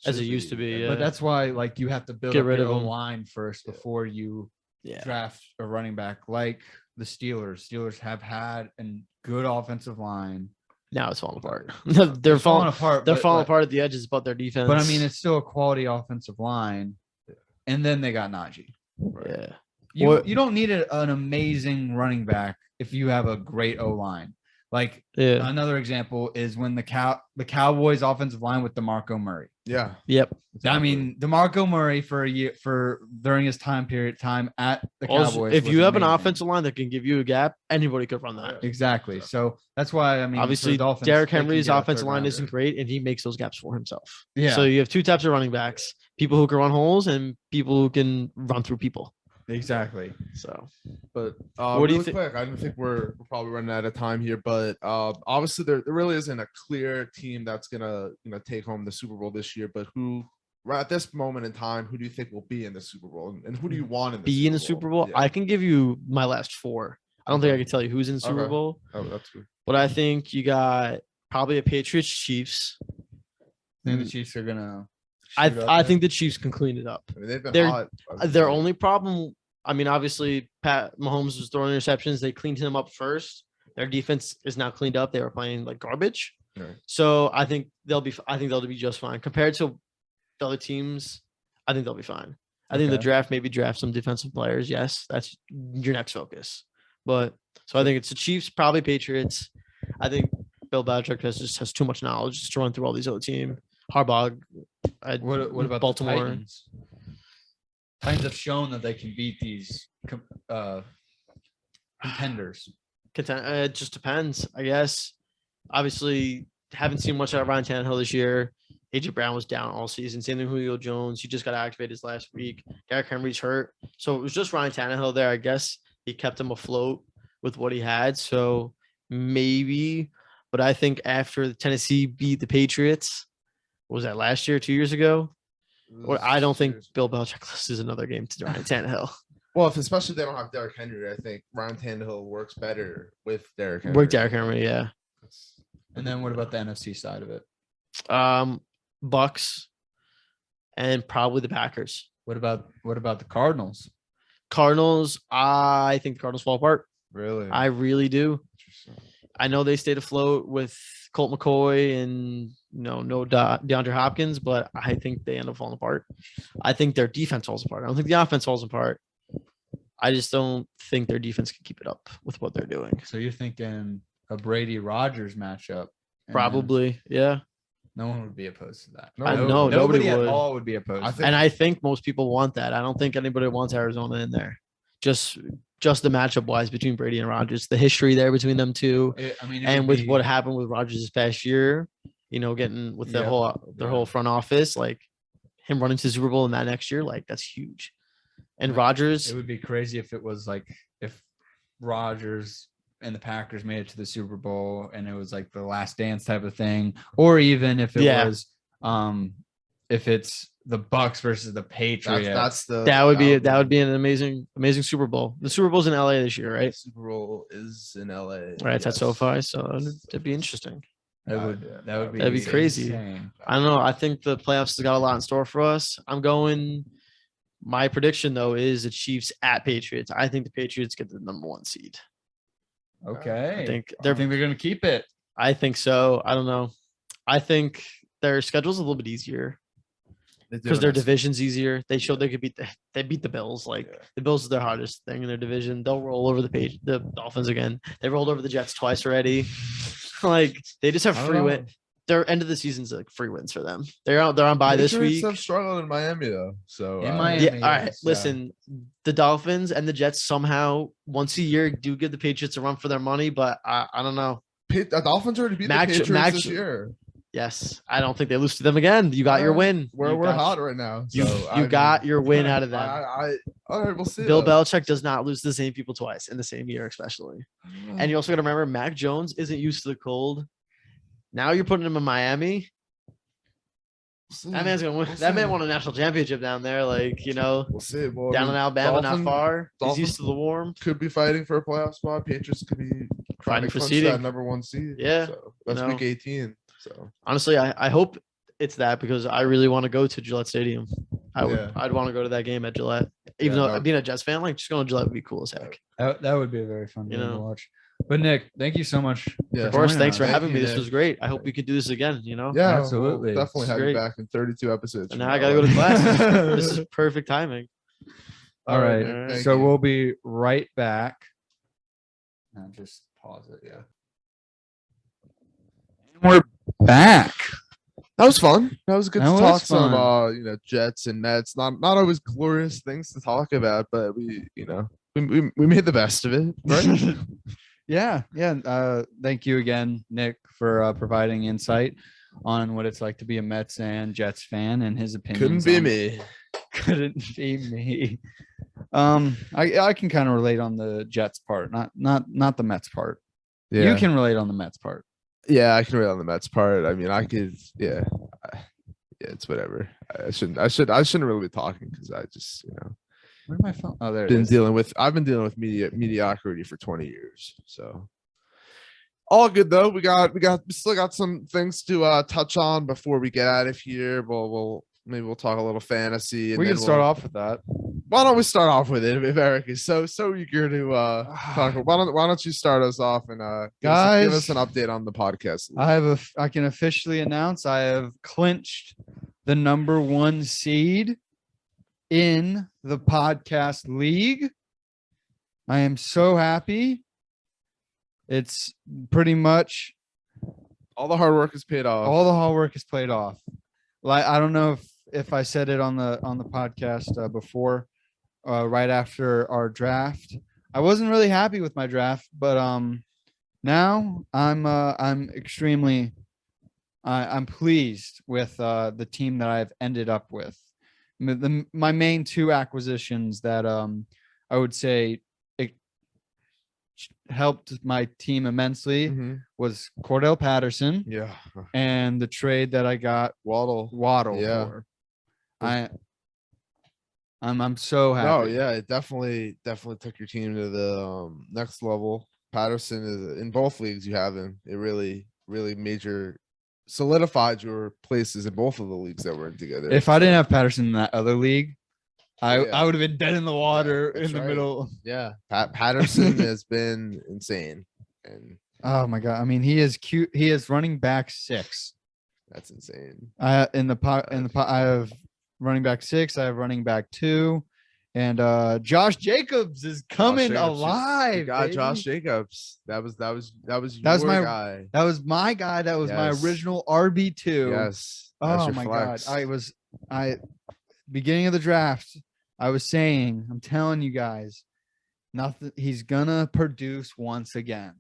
Speaker 3: As it used to be,
Speaker 1: and-
Speaker 3: yeah.
Speaker 2: But that's why, like, you have to build
Speaker 3: Get
Speaker 2: up
Speaker 3: rid
Speaker 2: your
Speaker 3: of him.
Speaker 2: line first before you
Speaker 3: Yeah.
Speaker 2: draft a running back. Like the Steelers. Steelers have had a good offensive line.
Speaker 3: Now it's falling apart.
Speaker 2: It's
Speaker 3: they're falling.
Speaker 2: apart.
Speaker 3: They're
Speaker 2: but,
Speaker 3: falling
Speaker 2: like,
Speaker 3: apart at the edges, but their defense.
Speaker 2: But I mean, it's still a quality offensive line. And then they got Najee.
Speaker 3: yeah.
Speaker 2: You don't need an amazing running back if you have a great O line. Like
Speaker 3: Yeah.
Speaker 2: another example is when the Cowboys offensive line with DeMarco Murray.
Speaker 1: Yeah.
Speaker 3: Yep.
Speaker 2: I mean, DeMarco Murray for a year during his time at the Cowboys.
Speaker 3: If
Speaker 2: was
Speaker 3: you have an
Speaker 2: amazing.
Speaker 3: offensive line that can give you a gap, anybody could run that.
Speaker 2: Exactly. So that's why I mean, for
Speaker 3: Obviously,
Speaker 2: the Dolphins,
Speaker 3: Derrick
Speaker 2: they can
Speaker 3: Henry's
Speaker 2: get a
Speaker 3: offensive line
Speaker 2: third-rounder.
Speaker 3: isn't great, and he makes those gaps for himself.
Speaker 2: Yeah.
Speaker 3: So you have two types of running backs: people who can run holes and people who can run through people.
Speaker 2: Exactly.
Speaker 3: So
Speaker 1: But
Speaker 3: What do you
Speaker 1: really
Speaker 3: thi-
Speaker 1: quick, I don't think we're probably running out of time here, but obviously there really isn't a clear team that's gonna take home the Super Bowl this year. But who, right at this moment in time, who do you think will be in the Super Bowl, and who do you want in the
Speaker 3: be in the Super Bowl.
Speaker 1: Yeah.
Speaker 3: I can give you my last four. I don't think I can tell you who's in the Super
Speaker 1: Okay.
Speaker 3: Bowl,
Speaker 1: Oh, that's good.
Speaker 3: but I think you got probably a Patriots Chiefs.
Speaker 2: I think the Chiefs are gonna.
Speaker 3: I
Speaker 2: shoot up
Speaker 3: I
Speaker 2: there.
Speaker 3: think the Chiefs can clean it up.
Speaker 1: I mean, they've been
Speaker 3: They're-
Speaker 1: hot.
Speaker 3: Their only problem, I mean, obviously, Pat Mahomes was throwing interceptions. They cleaned him up first. Their defense is now cleaned up. They were playing like garbage.
Speaker 1: Right.
Speaker 3: So I think they'll be just fine compared to the other teams. I think they'll be fine. I think the
Speaker 2: Okay.
Speaker 3: draft, maybe draft some defensive players. Yes, that's your next focus. But so I think it's the Chiefs, probably Patriots. I think Bill Belichick has too much knowledge just to run through all these other teams. Harbaugh,
Speaker 2: What about
Speaker 3: Baltimore?
Speaker 2: The Titans? Titans have shown that they can beat these contenders.
Speaker 3: It just depends, I guess. Obviously, haven't seen much out of Ryan Tannehill this year. AJ Brown was down all season. Same thing with Julio Jones. He just got activated last week. Derrick Henry's hurt. So it was just Ryan Tannehill there. I guess he kept him afloat with what he had. So maybe, but I think after Tennessee beat the Patriots, what was that last year, 2 years ago? Or I don't think Bill Belichick loses another game to Ryan Tannehill.
Speaker 1: Well, especially if they don't have Derrick Henry, I think Ryan Tannehill works better with Derrick Henry.
Speaker 3: Work Derrick Henry, yeah.
Speaker 2: And then what about the NFC side of it?
Speaker 3: Bucks and probably the Packers.
Speaker 2: What about the Cardinals?
Speaker 3: Cardinals, I think the Cardinals fall apart.
Speaker 1: Really?
Speaker 3: I really do. I know they stayed afloat with Colt McCoy and DeAndre Hopkins, but I think they end up falling apart. I think their defense falls apart. I don't think the offense falls apart. I just don't think their defense can keep it up with what they're doing.
Speaker 2: So you're thinking a Brady Rodgers matchup? And
Speaker 3: Probably, yeah.
Speaker 2: no one would be opposed to that.
Speaker 3: I know, nobody
Speaker 2: at
Speaker 3: would.
Speaker 2: all would be opposed. to
Speaker 3: And I think most people want that. I don't think anybody wants Arizona in there. Just the matchup wise between Brady and Rodgers, the history there between them two, and with what happened with Rodgers this past year, getting with their whole front office, like him running to the Super Bowl in that next year, like that's huge. And Rodgers,
Speaker 2: it would be crazy if it was like if Rodgers and the Packers made it to the Super Bowl and it was like the last dance type of thing, or even if it was if it's the Bucks versus the Patriots.
Speaker 3: That would be an amazing Super Bowl. The Super Bowl's in LA this year, right?
Speaker 1: Super Bowl is in LA.
Speaker 3: Right, it's at SoFi, so it'd be interesting.
Speaker 2: That'd
Speaker 3: be crazy.
Speaker 2: Insane.
Speaker 3: I don't know. I think the playoffs has got a lot in store for us. My prediction though is the Chiefs at Patriots. I think the Patriots get the number 1 seed.
Speaker 2: Okay.
Speaker 3: I think
Speaker 2: they're going to keep it.
Speaker 3: I think so. I don't know. I think their schedule's a little bit easier because their division's easier. They showed they could beat the Bills. The Bills is their hardest thing in their division. They'll roll over the Dolphins again. They rolled over the Jets twice already. They just have free win. Their end of the season's like free wins for them. They're on bye this week.
Speaker 1: Have struggled in Miami though. So
Speaker 2: in Miami,
Speaker 3: all right. Listen, the Dolphins and the Jets somehow once a year do give the Patriots a run for their money, but I don't know.
Speaker 1: The Dolphins already beat the Patriots this year.
Speaker 3: Yes, I don't think they lose to them again. You got your win.
Speaker 1: We're hot right now. So
Speaker 3: you got your win out of them.
Speaker 1: All right, we'll see.
Speaker 3: Bill Belichick does not lose to the same people twice in the same year, especially. And you also got to remember, Mac Jones isn't used to the cold. Now you're putting him in Miami. That man's gonna win. That man won a national championship down there,
Speaker 1: We'll see. Well,
Speaker 3: down in Alabama, not far.
Speaker 1: Dolphins
Speaker 3: He's used to the warm.
Speaker 1: Could be fighting for a playoff spot. Patriots could be
Speaker 3: fighting for
Speaker 1: that
Speaker 3: seeding.
Speaker 1: number 1 seed.
Speaker 3: Yeah,
Speaker 1: so that's week 18. So
Speaker 3: honestly, I hope it's that because I really want to go to Gillette Stadium. I'd want to go to that game at Gillette. Even though being a Jets fan, just going to Gillette would be cool as heck.
Speaker 2: That would be a very fun game to watch. But Nick, thank you so much.
Speaker 1: Yeah,
Speaker 3: of course. Thanks for having me. This was great. I hope we could do this again.
Speaker 1: Yeah,
Speaker 2: absolutely.
Speaker 1: We'll definitely have you back in 32 episodes.
Speaker 3: And now I gotta go to class. This is perfect timing.
Speaker 2: All right. So we'll be right back. Now just pause it. Yeah. We're back.
Speaker 1: That was fun. That was good to talk
Speaker 2: some
Speaker 1: Jets and Mets. Not always glorious things to talk about, but we made the best of it, right?
Speaker 2: Yeah. Thank you again, Nick, for providing insight on what it's like to be a Mets and Jets fan and his opinions.
Speaker 1: Couldn't be
Speaker 2: me. I can kind of relate on the Jets part, not the Mets part. Yeah. You can relate on the Mets part.
Speaker 1: Yeah, I can relate on the Mets part. I mean, I could. Yeah, it's whatever. I shouldn't really be talking because I just
Speaker 2: Where's my phone? Oh, there it
Speaker 1: is. I've been dealing with mediocrity for 20 years. So all good though. We still got some things to touch on before we get out of here. Maybe we'll talk a little fantasy. And
Speaker 2: we can start off with that.
Speaker 1: Why don't we start off with it? If Eric is so eager to talk, why don't you start us off and
Speaker 2: guys,
Speaker 1: give us an update on the podcast?
Speaker 2: I can officially announce I have clinched the number 1 seed in the podcast league. I am so happy. It's pretty much
Speaker 1: all the hard work is paid off.
Speaker 2: All the hard work is paid off. I don't know if I said it on the podcast before, right after our draft. I wasn't really happy with my draft, but now I'm extremely I'm pleased with the team that I've ended up with. My main 2 acquisitions that I would say it helped my team immensely was Cordell Patterson, and the trade that I got Waddle for. I'm so happy.
Speaker 1: Oh yeah, it definitely took your team to the next level. Patterson is in both leagues you have him. It really solidified your places in both of the leagues that we're in together.
Speaker 2: If I didn't have Patterson in that other league, I would have been dead in the water
Speaker 1: that's
Speaker 2: in the
Speaker 1: right.
Speaker 2: middle.
Speaker 1: Yeah, Patterson has been insane, and
Speaker 2: Oh my god! I mean, he is cute. He is running back 6.
Speaker 1: that's insane.
Speaker 2: I have running back 6. I have running back 2, and Josh Jacobs is coming
Speaker 1: Jacobs,
Speaker 2: alive.
Speaker 1: You got
Speaker 2: baby.
Speaker 1: Josh Jacobs. That was
Speaker 2: That was
Speaker 1: your
Speaker 2: my
Speaker 1: guy.
Speaker 2: That was my guy. That was my
Speaker 1: Yes.
Speaker 2: original RB2.
Speaker 1: Yes. That's
Speaker 2: Oh
Speaker 1: your
Speaker 2: my
Speaker 1: flex.
Speaker 2: god! Beginning of the draft, I was saying, I'm telling you guys, nothing. He's gonna produce once again,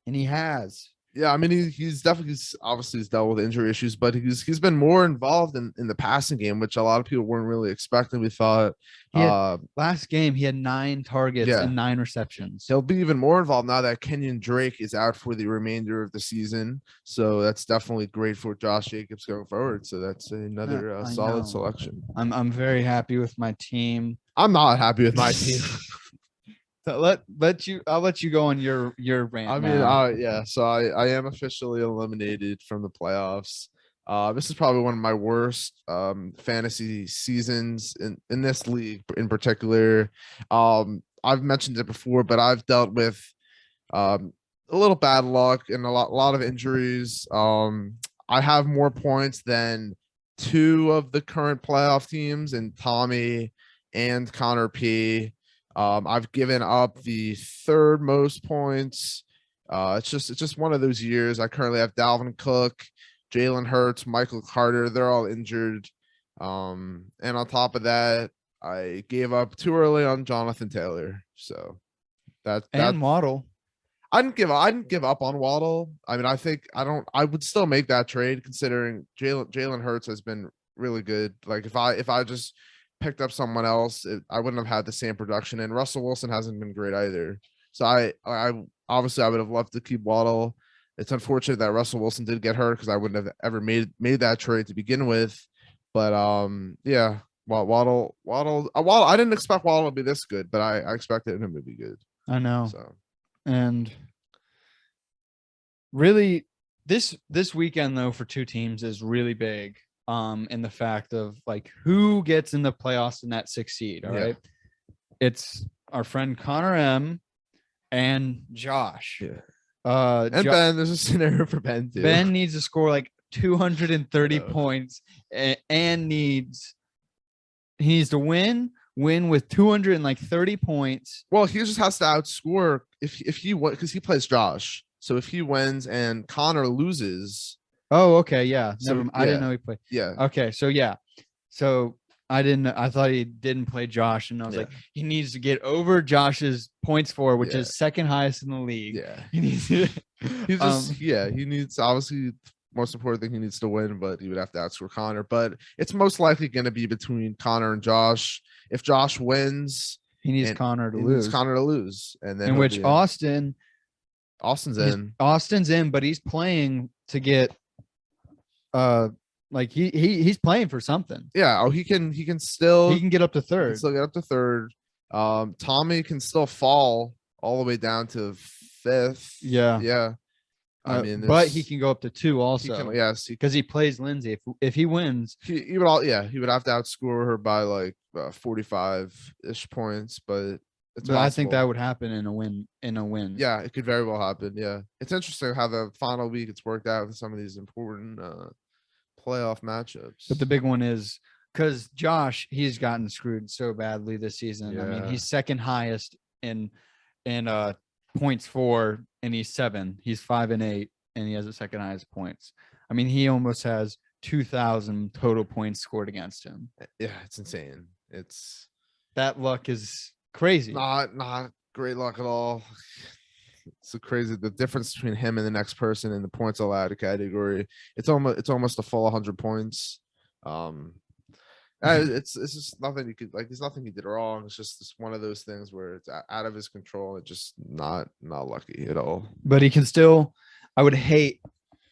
Speaker 2: and he has.
Speaker 1: Yeah, I mean he's definitely obviously he's dealt with injury issues, but he's been more involved in the passing game, which a lot of people weren't really expecting. We thought
Speaker 2: Last game he had 9 targets and 9 receptions.
Speaker 1: He'll be even more involved now that Kenyon Drake is out for the remainder of the season. So that's definitely great for Josh Jacobs going forward. So that's another solid selection.
Speaker 2: I'm very happy with my team.
Speaker 1: I'm not happy with my team.
Speaker 2: So I'll let you go on your rant.
Speaker 1: I mean, yeah. So I am officially eliminated from the playoffs. This is probably one of my worst fantasy seasons in this league in particular. I've mentioned it before, but I've dealt with a little bad luck and a lot of injuries. I have more points than 2 of the current playoff teams, and Tommy and Connor P. I've given up the 3rd most points. It's just one of those years. I currently have Dalvin Cook, Jalen Hurts, Michael Carter. They're all injured. And on top of that, I gave up too early on Jonathan Taylor. So
Speaker 2: and Waddle.
Speaker 1: I didn't give up on Waddle. I mean, I would still make that trade considering Jalen Hurts has been really good. Like if I just picked up someone else, I wouldn't have had the same production, and Russell Wilson hasn't been great either. So I obviously I would have loved to keep Waddle. It's unfortunate that Russell Wilson did get hurt because I wouldn't have ever made that trade to begin with. But yeah, Waddle. I didn't expect Waddle to be this good, but I expected him to be good.
Speaker 2: I know.
Speaker 1: So
Speaker 2: and really this weekend though for 2 teams is really big. In the fact of like who gets in the playoffs in that 6th seed. All right. It's our friend Connor M and Josh.
Speaker 1: Yeah. And Ben, there's a scenario for Ben too.
Speaker 2: Ben needs to score like 230 points and he needs to win with 230 points.
Speaker 1: Well, he just has to outscore if he won because he plays Josh. So if he wins and Connor loses.
Speaker 2: Oh, okay, yeah. I didn't know he played.
Speaker 1: Yeah.
Speaker 2: Okay, so yeah. So I thought he didn't play Josh, and I was like, he needs to get over Josh's points for, which is 2nd highest in the league.
Speaker 1: Yeah.
Speaker 2: He needs to
Speaker 1: he needs obviously most important thing he needs to win, but he would have to outscore Connor. But it's most likely going to be between Connor and Josh. If Josh wins,
Speaker 2: he needs Connor to lose.
Speaker 1: And then
Speaker 2: in which Austin's in, but he's playing to get like he's playing for something.
Speaker 1: Yeah. Oh, he can
Speaker 2: get up to 3rd.
Speaker 1: Still get up to 3rd. Tommy can still fall all the way down to 5th.
Speaker 2: Yeah.
Speaker 1: Yeah. I mean,
Speaker 2: but he can go up to 2 also.
Speaker 1: Yes,
Speaker 2: because he plays Lindsay. If he wins,
Speaker 1: he would have to outscore her by like 45-ish points. But
Speaker 2: I think that would happen in a win.
Speaker 1: Yeah, it could very well happen. Yeah, it's interesting how the final week it's worked out with some of these important playoff matchups.
Speaker 2: But the big one is because Josh, he's gotten screwed so badly this season. Yeah. I mean, he's 2nd highest in points for, and he's 7. He's 5-8, and he has the 2nd highest points. I mean, he almost has 2,000 total points scored against him.
Speaker 1: Yeah, it's insane.
Speaker 2: That luck is crazy.
Speaker 1: Not great luck at all. It's so crazy. The difference between him and the next person in the points allowed category. It's almost a full 100 points. It's just nothing you could like. There's nothing he did wrong. It's just one of those things where it's out of his control. It's just not lucky at all.
Speaker 2: But he can still. I would hate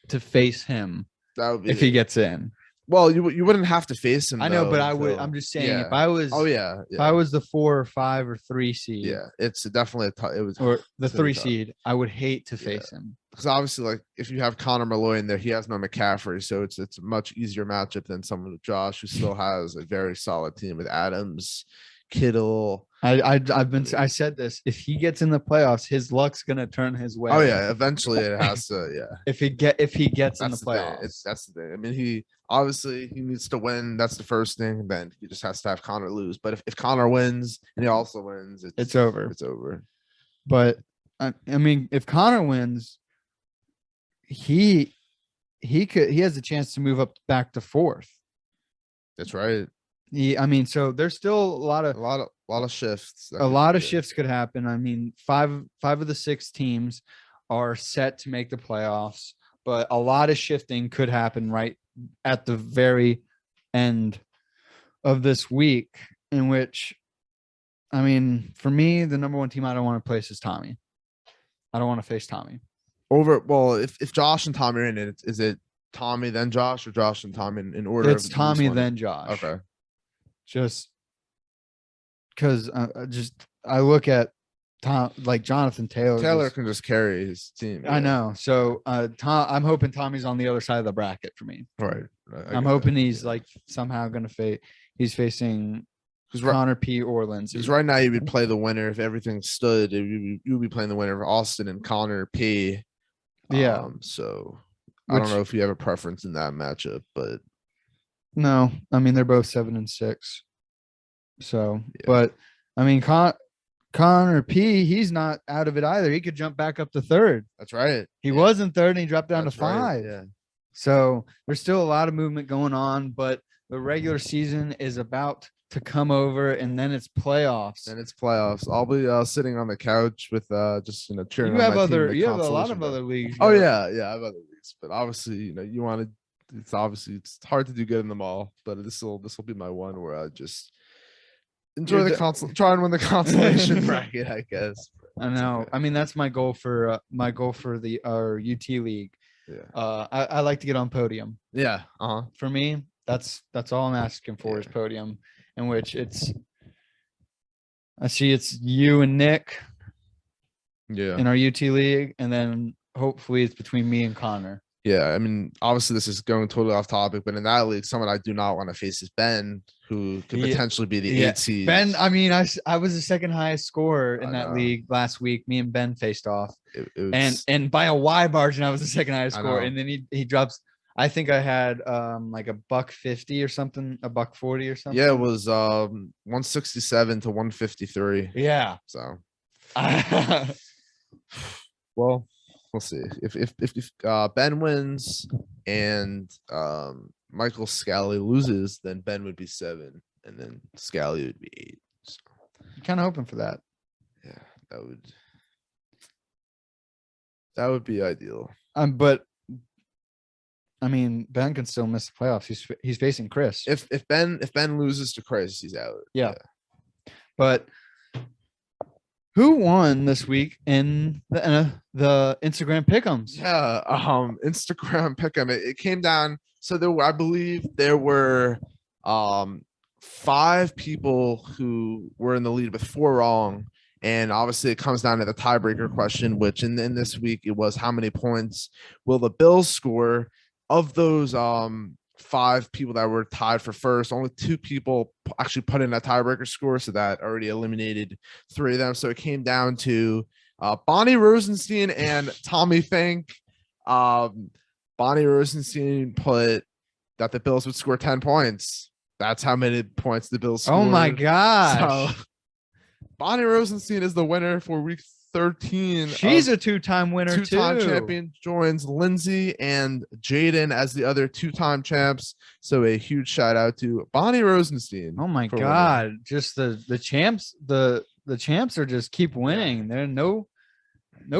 Speaker 2: to face him
Speaker 1: that would be
Speaker 2: if he gets in.
Speaker 1: Well, you wouldn't have to face him.
Speaker 2: I know,
Speaker 1: though,
Speaker 2: but I would.
Speaker 1: until-
Speaker 2: I'm just saying,
Speaker 1: Yeah.
Speaker 2: if I was,
Speaker 1: Oh yeah.
Speaker 2: if I was the 4 or 5 or 3 seed,
Speaker 1: Yeah, it's definitely it was
Speaker 2: or the
Speaker 1: it's gonna be
Speaker 2: 3
Speaker 1: tough.
Speaker 2: seed, I would hate to
Speaker 1: Yeah.
Speaker 2: face him.
Speaker 1: because obviously, like if you have Connor Malloy in there, he has no McCaffrey, so it's a much easier matchup than someone with Josh, who still has a very solid team with Adams, Kittle.
Speaker 2: I said this. If he gets in the playoffs, his luck's gonna turn his way.
Speaker 1: Oh yeah, eventually it has to. Yeah,
Speaker 2: If he gets in the
Speaker 1: that's the thing.
Speaker 2: playoffs,
Speaker 1: That's the thing. I mean, he obviously he needs to win. That's the first thing. Then he just has to have Connor lose. But if Connor wins and he also wins,
Speaker 2: it's over.
Speaker 1: It's over.
Speaker 2: But I mean, if Connor wins, he has a chance to move up back to 4th.
Speaker 1: That's right.
Speaker 2: So there's still a lot of
Speaker 1: shifts.
Speaker 2: a lot of shifts could happen. I mean, five of the 6 teams are set to make the playoffs, but a lot of shifting could happen right at the very end of this week, in which, I mean, for me, the number 1 team I don't want to place is Tommy. I don't want to face Tommy.
Speaker 1: If Josh and Tommy are in it, is it Tommy then Josh, or Josh and Tommy in order?
Speaker 2: It's Tommy then Josh.
Speaker 1: Okay.
Speaker 2: Just because I look at Tom, like Jonathan Taylor.
Speaker 1: Taylor can just carry his team.
Speaker 2: I know. So I'm hoping Tommy's on the other side of the bracket for me.
Speaker 1: Right.
Speaker 2: I'm hoping he's like somehow going to face. He's facing Connor P. or Lindsay.
Speaker 1: Because right now you would play the winner if everything stood. You would be playing the winner of Austin and Connor P.
Speaker 2: Yeah.
Speaker 1: So I don't know if you have a preference in that matchup, but
Speaker 2: no, I mean they're both 7 and 6. So,
Speaker 1: yeah.
Speaker 2: But I mean Connor P. He's not out of it either. He could jump back up to 3rd.
Speaker 1: That's right.
Speaker 2: He was in 3rd and he dropped down
Speaker 1: That's
Speaker 2: to 5.
Speaker 1: right. Yeah.
Speaker 2: So there's still a lot of movement going on, but the regular season is about to come over, and then it's playoffs.
Speaker 1: I'll be sitting on the couch with just cheering.
Speaker 2: You
Speaker 1: on
Speaker 2: have
Speaker 1: my team in the
Speaker 2: you have a lot
Speaker 1: consolation
Speaker 2: of
Speaker 1: battle.
Speaker 2: other leagues.
Speaker 1: Oh yeah, I have other leagues, but obviously you want to. It's hard to do good in them all, but this will be my one where I just enjoy try and win the consolation bracket, I guess.
Speaker 2: I know.
Speaker 1: Okay.
Speaker 2: I mean, that's my goal for our UT league.
Speaker 1: Yeah.
Speaker 2: I like to get on podium.
Speaker 1: Yeah.
Speaker 2: For me, that's all I'm asking for is podium, in which I see it's you and Nick.
Speaker 1: Yeah.
Speaker 2: In our UT league, and then hopefully it's between me and Connor.
Speaker 1: Yeah, I mean, obviously this is going totally off topic, but in that league, someone I do not want to face is Ben, who could potentially be the 8 seed.
Speaker 2: Ben, I mean, I was the second highest scorer in that league last week. Me and Ben faced off,
Speaker 1: it was,
Speaker 2: and by a wide margin, I was the second highest scorer. And then he drops. I think I had like $150 or something, $140 or something.
Speaker 1: Yeah, it was 167 to 153.
Speaker 2: Yeah.
Speaker 1: So,
Speaker 2: well,
Speaker 1: we'll see if Ben wins and Michael Scally loses, then Ben would be 7, and then Scally would be 8. So,
Speaker 2: I'm kind of hoping for that.
Speaker 1: Yeah, that would be ideal.
Speaker 2: But I mean, Ben can still miss the playoffs. He's facing Chris.
Speaker 1: If Ben loses to Chris, he's out.
Speaker 2: Yeah. But who won this week in the Instagram pick'ems?
Speaker 1: Yeah, Instagram pick'em. It came down. So I believe there were 5 people who were in the lead with 4 wrong, and obviously it comes down to the tiebreaker question, which in this week it was how many points will the Bills score? Of those 5 people that were tied for first, only 2 people actually put in a tiebreaker score, so that already eliminated 3 of them. So it came down to Bonnie Rosenstein and Tommy Fink. Bonnie Rosenstein put that the Bills would score 10 points. That's how many points the Bills scored.
Speaker 2: Oh my gosh.
Speaker 1: So Bonnie Rosenstein is the winner for week 13.
Speaker 2: She's a 2-time winner,
Speaker 1: two-time
Speaker 2: too.
Speaker 1: champion, joins Lindsay and Jaden as the other 2-time champs. So a huge shout out to Bonnie Rosenstein.
Speaker 2: Oh my God. Winning. Just the champs, the champs are just keep winning. They're no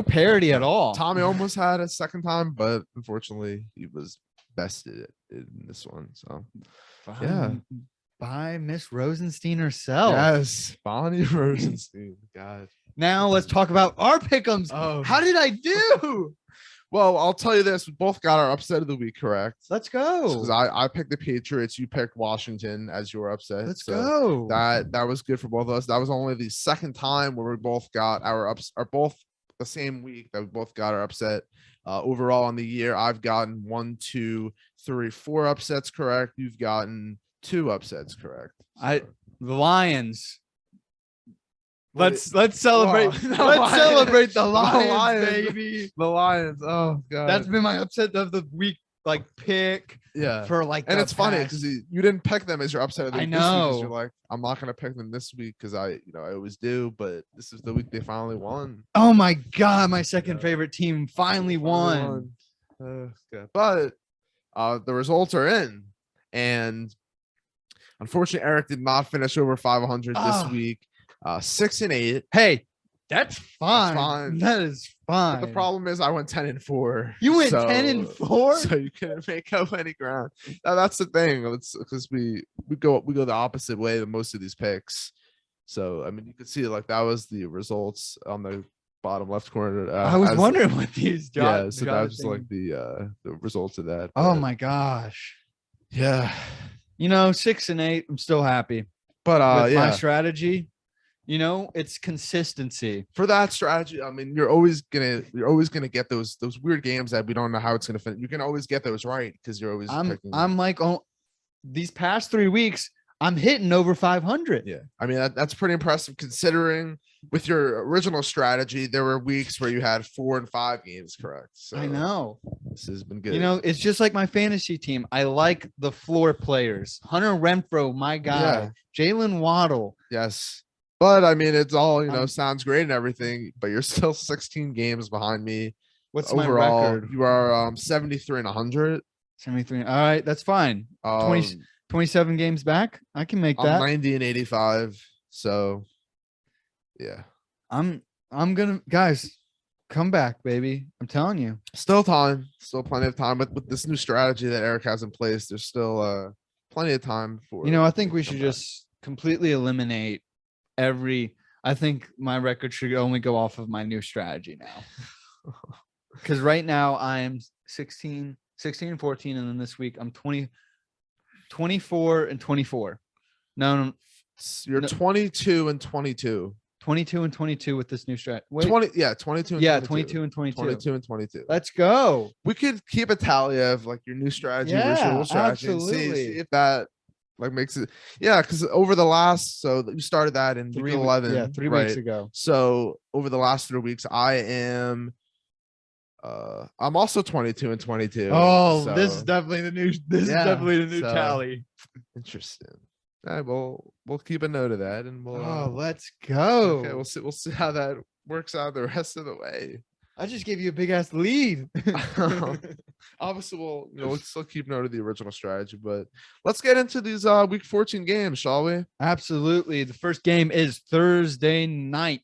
Speaker 2: parity at all.
Speaker 1: Tommy almost had a second time, but unfortunately he was bested in this one. So
Speaker 2: by Miss Rosenstein herself.
Speaker 1: Yes, Bonnie Rosenstein. God.
Speaker 2: Now let's talk about our pick'ems.
Speaker 1: Oh.
Speaker 2: How did I do?
Speaker 1: Well, I'll tell you this: we both got our upset of the week correct.
Speaker 2: Let's
Speaker 1: Because
Speaker 2: go.
Speaker 1: I picked the Patriots, you picked Washington as your upset.
Speaker 2: Let's
Speaker 1: so
Speaker 2: go.
Speaker 1: That was good for both of us. That was only the second time where we both got our both the same week that we both got our upset. Overall on the year, I've gotten 1, 2, 3, 4 upsets correct. You've gotten 2 upsets correct.
Speaker 2: The Lions.
Speaker 1: What
Speaker 2: Let's celebrate.
Speaker 1: Whoa, the
Speaker 2: Let's
Speaker 1: Lions.
Speaker 2: celebrate the
Speaker 1: The
Speaker 2: Lions,
Speaker 1: Lions.
Speaker 2: baby.
Speaker 1: The Lions. Oh god.
Speaker 2: That's been my upset of the week, like pick
Speaker 1: yeah.
Speaker 2: for like.
Speaker 1: And
Speaker 2: the
Speaker 1: it's funny
Speaker 2: past-
Speaker 1: because you didn't pick them as your upset of the
Speaker 2: I
Speaker 1: week this week 'cause
Speaker 2: know.
Speaker 1: you're like, I'm not gonna pick them this week because I always do, but this is the week they finally won.
Speaker 2: Oh my god, my second
Speaker 1: Yeah.
Speaker 2: favorite team finally won.
Speaker 1: Okay. But the results are in, and unfortunately, Eric did not finish over 500 this
Speaker 2: Ah.
Speaker 1: week. 6-8.
Speaker 2: Hey, that's fine.
Speaker 1: fine.
Speaker 2: That is fine.
Speaker 1: But the problem is, I went 10-4.
Speaker 2: You went
Speaker 1: so-
Speaker 2: 10-4.
Speaker 1: So you couldn't make up any ground. That's the thing. It's because we go the opposite way than most of these picks. So I mean, you could see like that was the results on the bottom left corner.
Speaker 2: I was
Speaker 1: as-
Speaker 2: wondering what these jobs.
Speaker 1: Yeah, so that was like the results of that.
Speaker 2: Oh
Speaker 1: but
Speaker 2: my gosh.
Speaker 1: yeah.
Speaker 2: 6-8. I'm still happy
Speaker 1: But
Speaker 2: with
Speaker 1: yeah,
Speaker 2: my strategy. It's consistency.
Speaker 1: for that strategy, I mean, you're always gonna get those weird games that we don't know how it's gonna fit. You can always get those right because you're always picking.
Speaker 2: I'm like, these past 3 weeks, I'm hitting over 500.
Speaker 1: Yeah, I mean that's pretty impressive considering with your original strategy there were weeks where you had 4 and 5 games correct. So
Speaker 2: I know.
Speaker 1: this has been good.
Speaker 2: It's just like my fantasy team. I like the floor players. Hunter Renfro, my guy. Jalen Waddle.
Speaker 1: Yes, but I mean it's all
Speaker 2: I'm-
Speaker 1: sounds great and everything, but you're still 16 games behind me.
Speaker 2: What's
Speaker 1: Overall,
Speaker 2: my record?
Speaker 1: you are 73 and 100.
Speaker 2: 73. All right, that's fine. 20 27 games back. I can make
Speaker 1: I'm
Speaker 2: that.
Speaker 1: 90 and 85. So yeah.
Speaker 2: I'm gonna guys come back, baby. I'm telling you.
Speaker 1: Still time, still plenty of time. But with this new strategy that Eric has in place, there's still plenty of time for.
Speaker 2: I think we
Speaker 1: to
Speaker 2: should
Speaker 1: come back.
Speaker 2: just completely eliminate I think my record should only go off of my new strategy now. Because right now I am 16 and 14, and then this week I'm 24 and 24. No,
Speaker 1: You're
Speaker 2: no.
Speaker 1: 22 and 22.
Speaker 2: 22 and 22 with this new strat. Wait,
Speaker 1: 22 and
Speaker 2: yeah,
Speaker 1: 22.
Speaker 2: 22 and 22.
Speaker 1: 22 and 22.
Speaker 2: Let's go.
Speaker 1: We could keep a tally of like your new strategy, versus your
Speaker 2: Yeah,
Speaker 1: old strategy, and
Speaker 2: absolutely.
Speaker 1: see if that like makes it. Yeah, because over the last, so you started that in week 11.
Speaker 2: Yeah, 3
Speaker 1: right?
Speaker 2: weeks ago.
Speaker 1: So over the last 3 weeks, I'm also 22 and 22.
Speaker 2: Oh, this is
Speaker 1: so-
Speaker 2: definitely the new. This is
Speaker 1: Yeah,
Speaker 2: definitely the new
Speaker 1: so-
Speaker 2: tally.
Speaker 1: Interesting. All right, we'll keep a note of that, and we'll.
Speaker 2: Oh, let's go.
Speaker 1: Okay, we'll see how that works out the rest of the way.
Speaker 2: I just gave you a big ass lead.
Speaker 1: Obviously, we'll still keep note of the original strategy, but let's get into these week 14 games, shall we?
Speaker 2: Absolutely. The first game is Thursday night.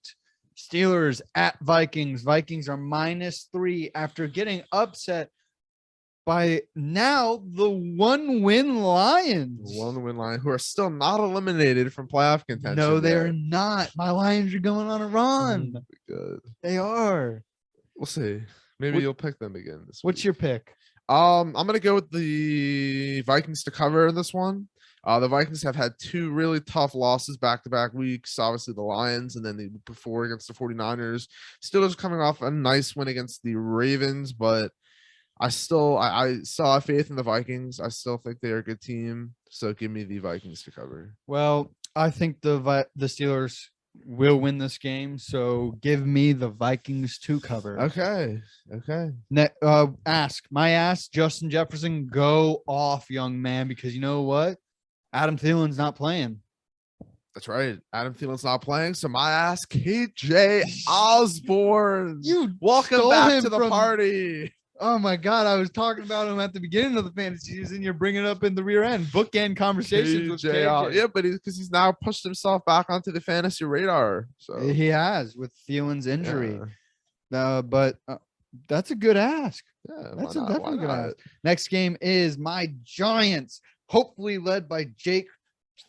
Speaker 2: Steelers at Vikings. Vikings are -3 after getting upset by now the 1-win Lions.
Speaker 1: One win line, who are still not eliminated from playoff contention.
Speaker 2: No, they're
Speaker 1: yet.
Speaker 2: not. My Lions are going on a run.
Speaker 1: Good.
Speaker 2: They are.
Speaker 1: We'll see. Maybe
Speaker 2: What-
Speaker 1: you'll pick them again this
Speaker 2: What's
Speaker 1: week.
Speaker 2: your pick?
Speaker 1: I'm gonna go with the Vikings to cover in this one. The Vikings have had 2 really tough losses back-to-back weeks. Obviously, the Lions, and then the week before against the 49ers. Steelers coming off a nice win against the Ravens, but I still have faith in the Vikings. I still think they are a good team. So give me the Vikings to cover.
Speaker 2: Well, I think the Steelers will win this game. So give me the Vikings to cover.
Speaker 1: Okay.
Speaker 2: Ask Justin Jefferson, go off, young man, because you know what? Adam Thielen's not playing.
Speaker 1: That's right. Adam Thielen's not playing. So my ass, KJ Osborne. Welcome
Speaker 2: stole
Speaker 1: back
Speaker 2: him
Speaker 1: to the
Speaker 2: from-
Speaker 1: party.
Speaker 2: Oh my God, I was talking about him at the beginning of the fantasy season. You're bringing it up in the rear end. Bookend conversations with KJ.
Speaker 1: Yeah, but because he's now pushed himself back onto the fantasy radar. So
Speaker 2: He has with Thielen's injury.
Speaker 1: yeah.
Speaker 2: But that's a good ask.
Speaker 1: Yeah,
Speaker 2: That's
Speaker 1: why
Speaker 2: a
Speaker 1: not?
Speaker 2: definitely
Speaker 1: Why
Speaker 2: good
Speaker 1: not?
Speaker 2: ask. Next game is my Giants, hopefully led by Jake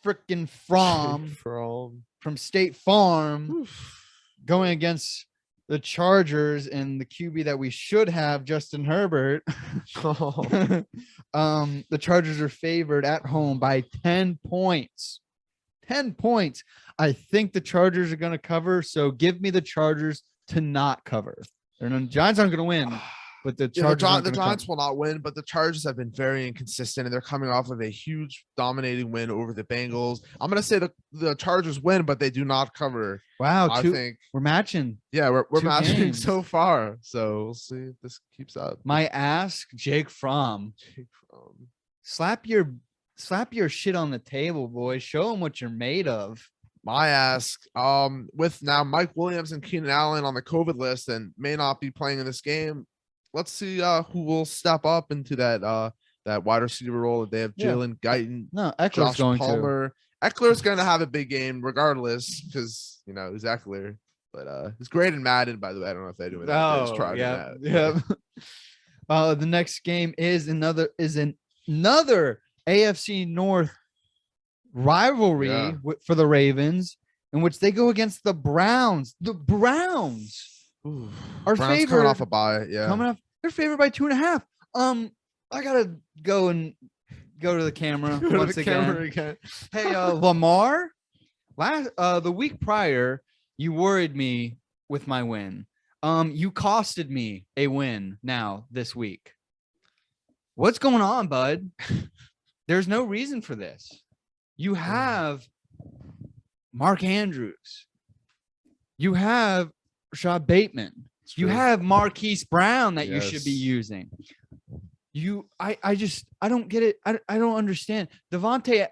Speaker 2: freaking Fromm
Speaker 1: From
Speaker 2: from State Farm,
Speaker 1: oof.
Speaker 2: going against the Chargers and the QB that we should have, Justin Herbert. The Chargers are favored at home by 10 points. 10 points. I think the Chargers are going to cover. So give me the Chargers to not cover. The Giants aren't going to win, but the Chargers
Speaker 1: the Giants will not win, but the Chargers have been very inconsistent, and they're coming off of a huge dominating win over the Bengals. I'm going to say the Chargers win, but they do not cover.
Speaker 2: Wow,
Speaker 1: I think
Speaker 2: we're matching.
Speaker 1: Yeah, we're
Speaker 2: two
Speaker 1: matching
Speaker 2: games.
Speaker 1: so far. So we'll see if this keeps up.
Speaker 2: My ask, Jake Fromm. Slap your shit on the table, boys. Show them what you're made of.
Speaker 1: My ask, with now Mike Williams and Keenan Allen on the COVID list and may not be playing in this game, let's see who will step up into that wide receiver role. They have Jalen Guyton,
Speaker 2: No, Eckler's
Speaker 1: Josh
Speaker 2: going
Speaker 1: Palmer. Eckler's going to have a big game regardless because, he's Eckler. But he's great in Madden, by the way. I don't know if they do it.
Speaker 2: Yeah. The next game is another AFC North rivalry for the Ravens, in which they go against the Browns. The Browns are favored
Speaker 1: coming off a bye. Yeah,
Speaker 2: they're favored by 2.5. I gotta go to the camera once again. Hey, Lamar. The week prior, you worried me with my win. You costed me a win now this week. What's going on, bud? There's no reason for this. You have Mark Andrews. You have Rashad Bateman. You have Marquise Brown that you should be using. I don't get it. I don't understand. Devontae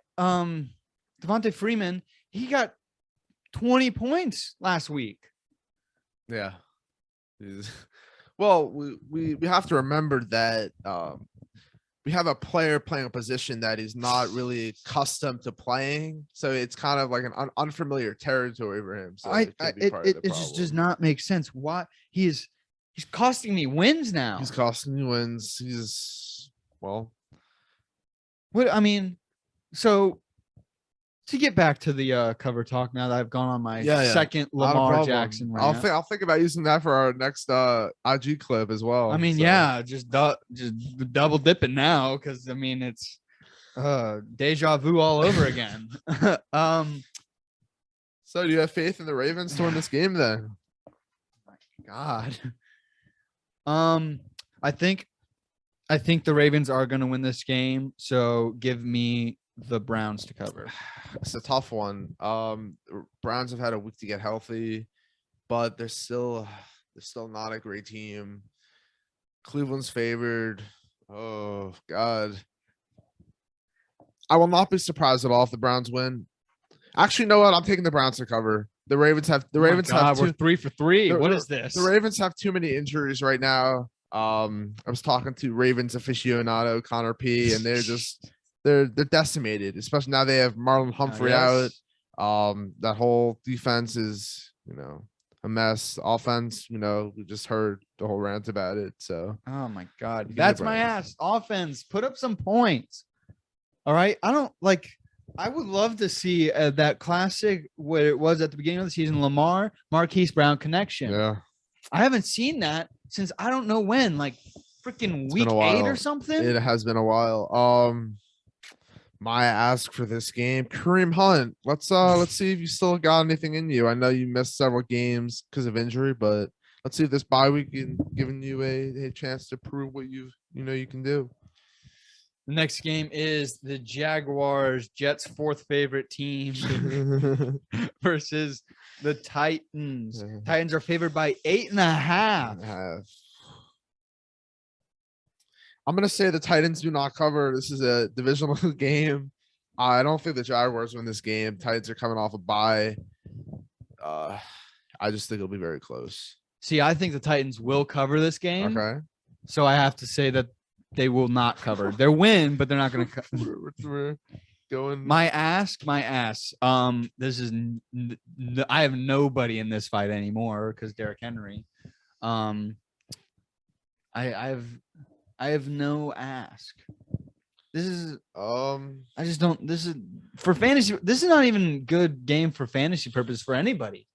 Speaker 2: Freeman, he got 20 points last week.
Speaker 1: Yeah. Well, we have to remember that we have a player playing a position that is not really accustomed to playing, so it's kind of like an unfamiliar territory for him. So
Speaker 2: it just does not make sense. Why he's costing me wins now.
Speaker 1: He's costing you wins.
Speaker 2: So to get back to the cover talk now that I've gone on my second Lamar Jackson rant.
Speaker 1: I'll think about using that for our next IG clip as well.
Speaker 2: Just double dipping now because it's deja vu all over again.
Speaker 1: So do you have faith in the Ravens to win this game then?
Speaker 2: God. I think the Ravens are going to win this game. So give me the Browns to cover.
Speaker 1: It's a tough one. Browns have had a week to get healthy, but they're still not a great team. Cleveland's favored. Oh God. I will not be surprised at all if the Browns win. Actually, you know what? I'm taking the Browns to cover. The Ravens have
Speaker 2: we're 3 for 3. What is this?
Speaker 1: The Ravens have too many injuries right now. I was talking to Ravens aficionado Connor P, and they're decimated, especially now they have Marlon Humphrey out. That whole defense is, a mess. Offense, we just heard the whole rant about it. So,
Speaker 2: oh my God, that's my ass. Offense, put up some points. All right, I would love to see that classic what it was at the beginning of the season, Lamar Marquise Brown connection.
Speaker 1: Yeah,
Speaker 2: I haven't seen that since I don't know when, freaking week 8 or something.
Speaker 1: It has been a while. My ask for this game, Kareem Hunt. Let's see if you still got anything in you. I know you missed several games because of injury, but let's see if this bye week is giving you a chance to prove what you can do.
Speaker 2: The next game is the Jaguars, Jets' fourth favorite team, versus the Titans. Titans are favored by 8.5.
Speaker 1: I'm going to say the Titans do not cover. This is a divisional game. I don't think the Jaguars win this game. Titans are coming off a bye. I just think it'll be very close.
Speaker 2: See, I think the Titans will cover this game.
Speaker 1: Okay.
Speaker 2: So I have to say that they will not cover. They'll win, but they're not going to cover.
Speaker 1: We're going.
Speaker 2: My ass. This is I have nobody in this fight anymore because Derrick Henry. I have no ask. This is I just don't. This is for fantasy. This is not even good game for fantasy purpose for anybody.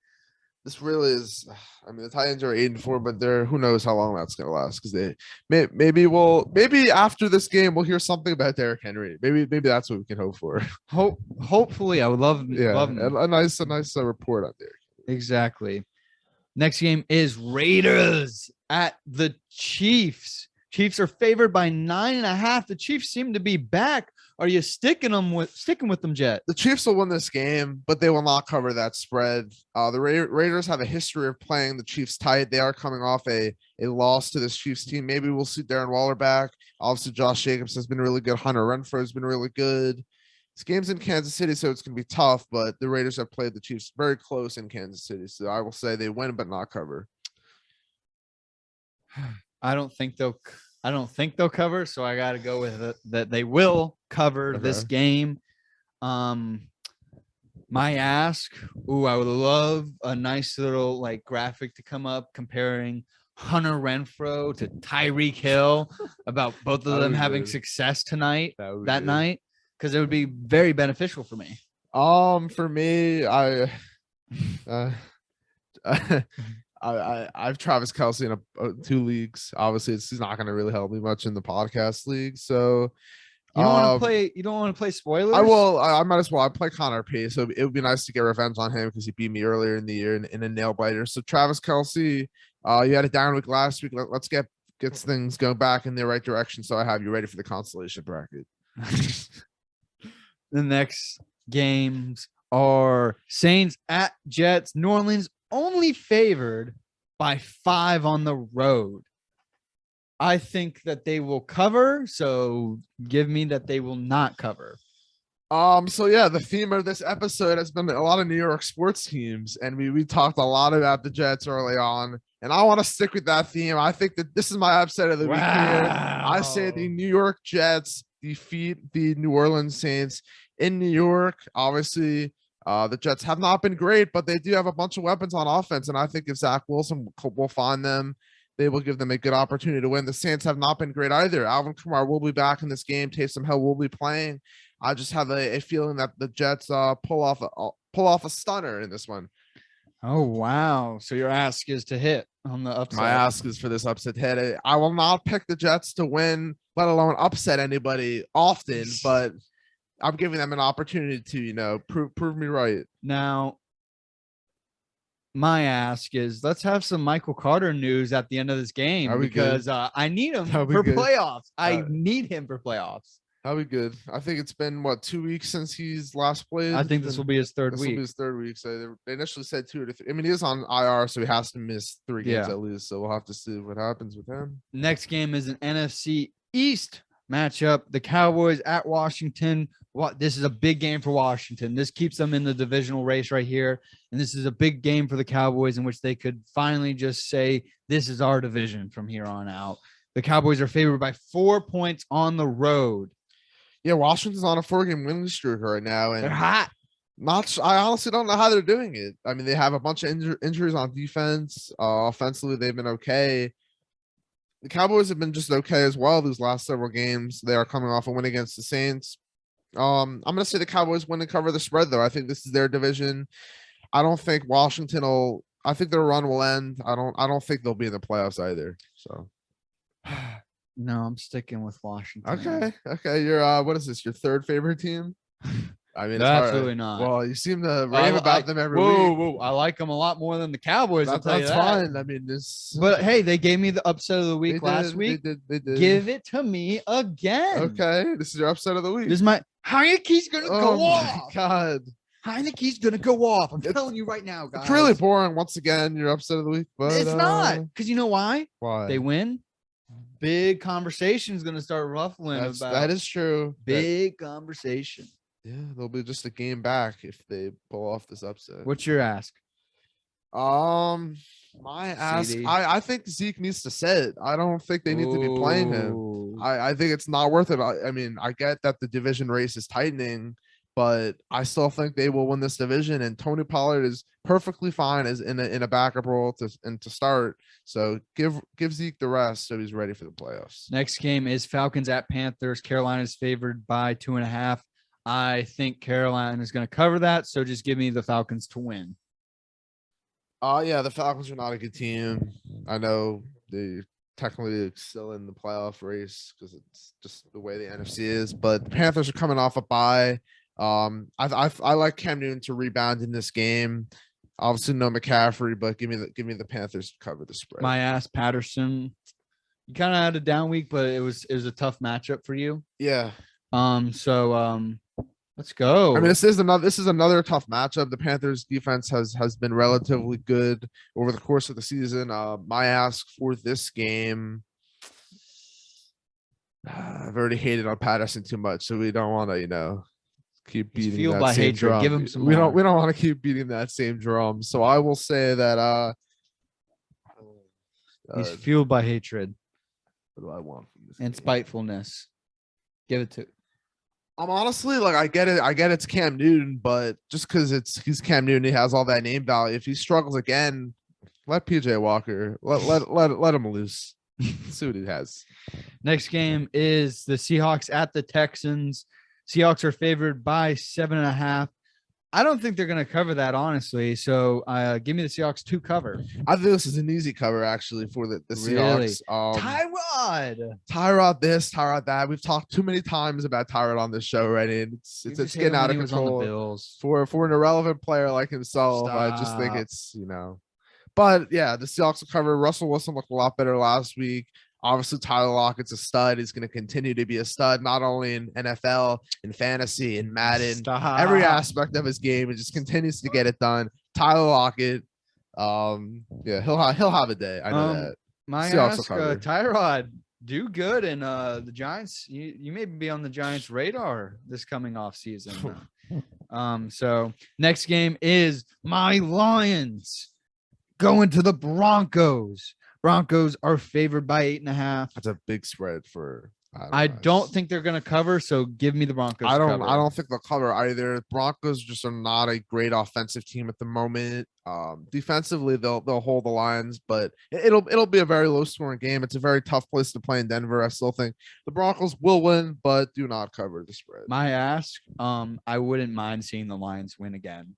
Speaker 1: This really is. I mean, the Titans are 8-4, but they're who knows how long that's gonna last because maybe after this game we'll hear something about Derrick Henry. Maybe that's what we can hope for.
Speaker 2: Hopefully, I would love him.
Speaker 1: A nice report on Derrick.
Speaker 2: Exactly. Next game is Raiders at the Chiefs. Chiefs are favored by 9.5. The Chiefs seem to be back. Are you sticking with them, Jett?
Speaker 1: The Chiefs will win this game, but they will not cover that spread. The Raiders have a history of playing the Chiefs tight. They are coming off a loss to this Chiefs team. Maybe we'll see Darren Waller back. Obviously, Josh Jacobs has been really good. Hunter Renfrow has been really good. This game's in Kansas City, so it's going to be tough, but the Raiders have played the Chiefs very close in Kansas City. So I will say they win, but not cover.
Speaker 2: I don't think they'll cover, so I got to go with it that they will cover this game. My ask, I would love a nice little graphic to come up comparing Hunter Renfrow to Tyreek Hill about both of them having success tonight that night, because it would be very beneficial for me.
Speaker 1: For me, I have Travis Kelce in 2 leagues. Obviously, he's not going to really help me much in the podcast league. So
Speaker 2: you don't want to play. You don't want to play spoilers.
Speaker 1: I will. I might as well. I play Connor P. So it would be nice to get revenge on him because he beat me earlier in the year in a nail biter. So Travis Kelce, you had a down week last week. Let's get things going back in the right direction. So I have you ready for the consolation bracket.
Speaker 2: The next games are Saints at Jets. New Orleans only favored by 5 on the road. I think that they will cover, so give me that they will not cover.
Speaker 1: So yeah, the theme of this episode has been a lot of New York sports teams, and we talked a lot about the Jets early on, and I want to stick with that theme. I think that this is my upset of the week here. I say the New York Jets defeat the New Orleans Saints in New York. Obviously, the Jets have not been great, but they do have a bunch of weapons on offense, and I think if Zach Wilson will find them, they will give them a good opportunity to win. The Saints have not been great either. Alvin Kamara will be back in this game. Taysom Hill will be playing. I just have a feeling that the Jets pull off a stunner in this one.
Speaker 2: Oh, wow. So your ask is to hit on the upset.
Speaker 1: My ask is for this upset hit. I will not pick the Jets to win, let alone upset anybody often, but I'm giving them an opportunity to, prove me right.
Speaker 2: Now, my ask is let's have some Michael Carter news at the end of this game because I need him for playoffs. I need him for playoffs.
Speaker 1: That'll be good. I think it's been 2 weeks since he's last played.
Speaker 2: I think this will be his third week.
Speaker 1: This will be his third week. So they initially said 2 to 3. I mean, he is on IR, so he has to miss 3 games at least. So we'll have to see what happens with him.
Speaker 2: Next game is an NFC East matchup. The Cowboys at Washington. This is a big game for Washington. This keeps them in the divisional race right here. And this is a big game for the Cowboys in which they could finally just say, this is our division from here on out. The Cowboys are favored by 4 points on the road.
Speaker 1: Yeah, Washington's on a 4-game winning streak right now. And
Speaker 2: they're hot.
Speaker 1: I honestly don't know how they're doing it. I mean, they have a bunch of injuries on defense. Offensively, they've been okay. The Cowboys have been just okay as well these last several games. They are coming off a win against the Saints. I'm going to say the Cowboys win and cover the spread, though. I think this is their division. I don't think Washington will. I think their run will end. I don't think they'll be in the playoffs either. So,
Speaker 2: no, I'm sticking with Washington.
Speaker 1: Okay. You're what is this? Your third favorite team? I mean,
Speaker 2: absolutely not.
Speaker 1: Well, you seem to rave about them every week.
Speaker 2: Whoa! I like them a lot more than the Cowboys.
Speaker 1: That's fine. I mean, this.
Speaker 2: But hey, they gave me the upset of the week last week.
Speaker 1: They did.
Speaker 2: Give it to me again.
Speaker 1: Okay, this is your upset of the week.
Speaker 2: This is my Heineke's gonna go off.
Speaker 1: God,
Speaker 2: Heineke's gonna go off. I'm telling you right now, guys.
Speaker 1: It's really boring. Once again, your upset of the week, but
Speaker 2: it's not because you know why?
Speaker 1: Why
Speaker 2: they win? Big conversation is gonna start ruffling.
Speaker 1: That is true.
Speaker 2: Big conversation.
Speaker 1: Yeah, they'll be just a game back if they pull off this upset.
Speaker 2: What's your ask?
Speaker 1: My ask, I think Zeke needs to sit. I don't think they need to be playing him. I think it's not worth it. I mean, I get that the division race is tightening, but I still think they will win this division. And Tony Pollard is perfectly fine as in a backup role to start. So give Zeke the rest so he's ready for the playoffs.
Speaker 2: Next game is Falcons at Panthers. Carolina is favored by 2.5. I think Carolina is going to cover that. So just give me the Falcons to win.
Speaker 1: Yeah, the Falcons are not a good team. I know they technically still in the playoff race because it's just the way the NFC is. But the Panthers are coming off a bye. I like Cam Newton to rebound in this game. Obviously, no McCaffrey, but give me the Panthers to cover the spread.
Speaker 2: My ass Patterson. You kind of had a down week, but it was a tough matchup for you.
Speaker 1: Yeah.
Speaker 2: Let's go.
Speaker 1: I mean, this is another tough matchup. The Panthers defense has been relatively good over the course of the season. My ask for this game, I've already hated on Patterson too much, so we don't want to, keep
Speaker 2: He's
Speaker 1: beating
Speaker 2: fueled
Speaker 1: that
Speaker 2: by
Speaker 1: same
Speaker 2: hatred.
Speaker 1: drum.
Speaker 2: Give him some
Speaker 1: we
Speaker 2: more.
Speaker 1: don't want to keep beating that same drum. So I will say that
Speaker 2: He's fueled by hatred
Speaker 1: what do I want from this
Speaker 2: and
Speaker 1: game?
Speaker 2: spitefulness. Give it to.
Speaker 1: I'm honestly like I get it's Cam Newton, but just because he's Cam Newton, he has all that name value. If he struggles again, let PJ Walker let him loose. See what he has.
Speaker 2: Next game is the Seahawks at the Texans. Seahawks are favored by 7.5. I don't think they're going to cover that, honestly. So give me the Seahawks to cover.
Speaker 1: I think this is an easy cover actually for the
Speaker 2: Really?
Speaker 1: Seahawks. Tyrod this, Tyrod that. We've talked too many times about Tyrod on this show already. And it's getting out of control.
Speaker 2: Bills.
Speaker 1: For an irrelevant player like himself, I just think it's But yeah, the Seahawks will cover. Russell Wilson looked a lot better last week. Obviously, Tyler Lockett's a stud. He's going to continue to be a stud, not only in NFL, in fantasy, in Madden, every aspect of his game. It just continues to get it done. Tyler Lockett, he'll have a day. I know that.
Speaker 2: My
Speaker 1: Seahawks
Speaker 2: ask,
Speaker 1: will cover.
Speaker 2: Tyrod, do good, and the Giants. You may be on the Giants' radar this coming off season. So next game is my Lions going to the Broncos. Broncos are favored by 8.5.
Speaker 1: That's a big spread for.
Speaker 2: I don't think they're going to cover, so give me the Broncos.
Speaker 1: I don't think they'll cover either. Broncos just are not a great offensive team at the moment. Defensively, they'll hold the Lions, but it'll be a very low scoring game. It's a very tough place to play in Denver. I still think the Broncos will win, but do not cover the spread.
Speaker 2: My ask, I wouldn't mind seeing the Lions win again.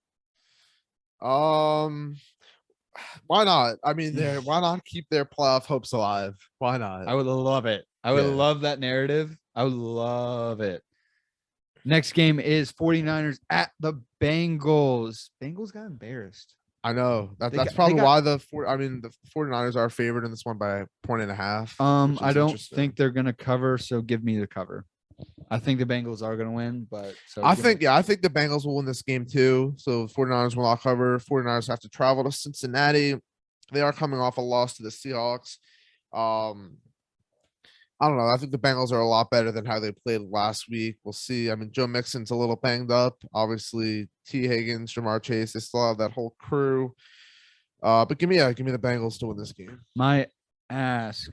Speaker 1: Why not? I mean, why not keep their playoff hopes alive? Why not?
Speaker 2: I would love it. I would love that narrative. I would love it. Next game is 49ers at the Bengals. Bengals got embarrassed.
Speaker 1: I know. That's probably why the 49ers are favored in this one by 1.5.
Speaker 2: I don't think they're going to cover, so give me the cover. I think the Bengals are going to win, but
Speaker 1: I think the Bengals will win this game too. So 49ers will not cover. 49ers have to travel to Cincinnati. They are coming off a loss to the Seahawks. I don't know. I think the Bengals are a lot better than how they played last week. We'll see. I mean, Joe Mixon's a little banged up. Obviously, T. Higgins, Jamar Chase, they still have that whole crew. But give me the Bengals to win this game.
Speaker 2: My ask.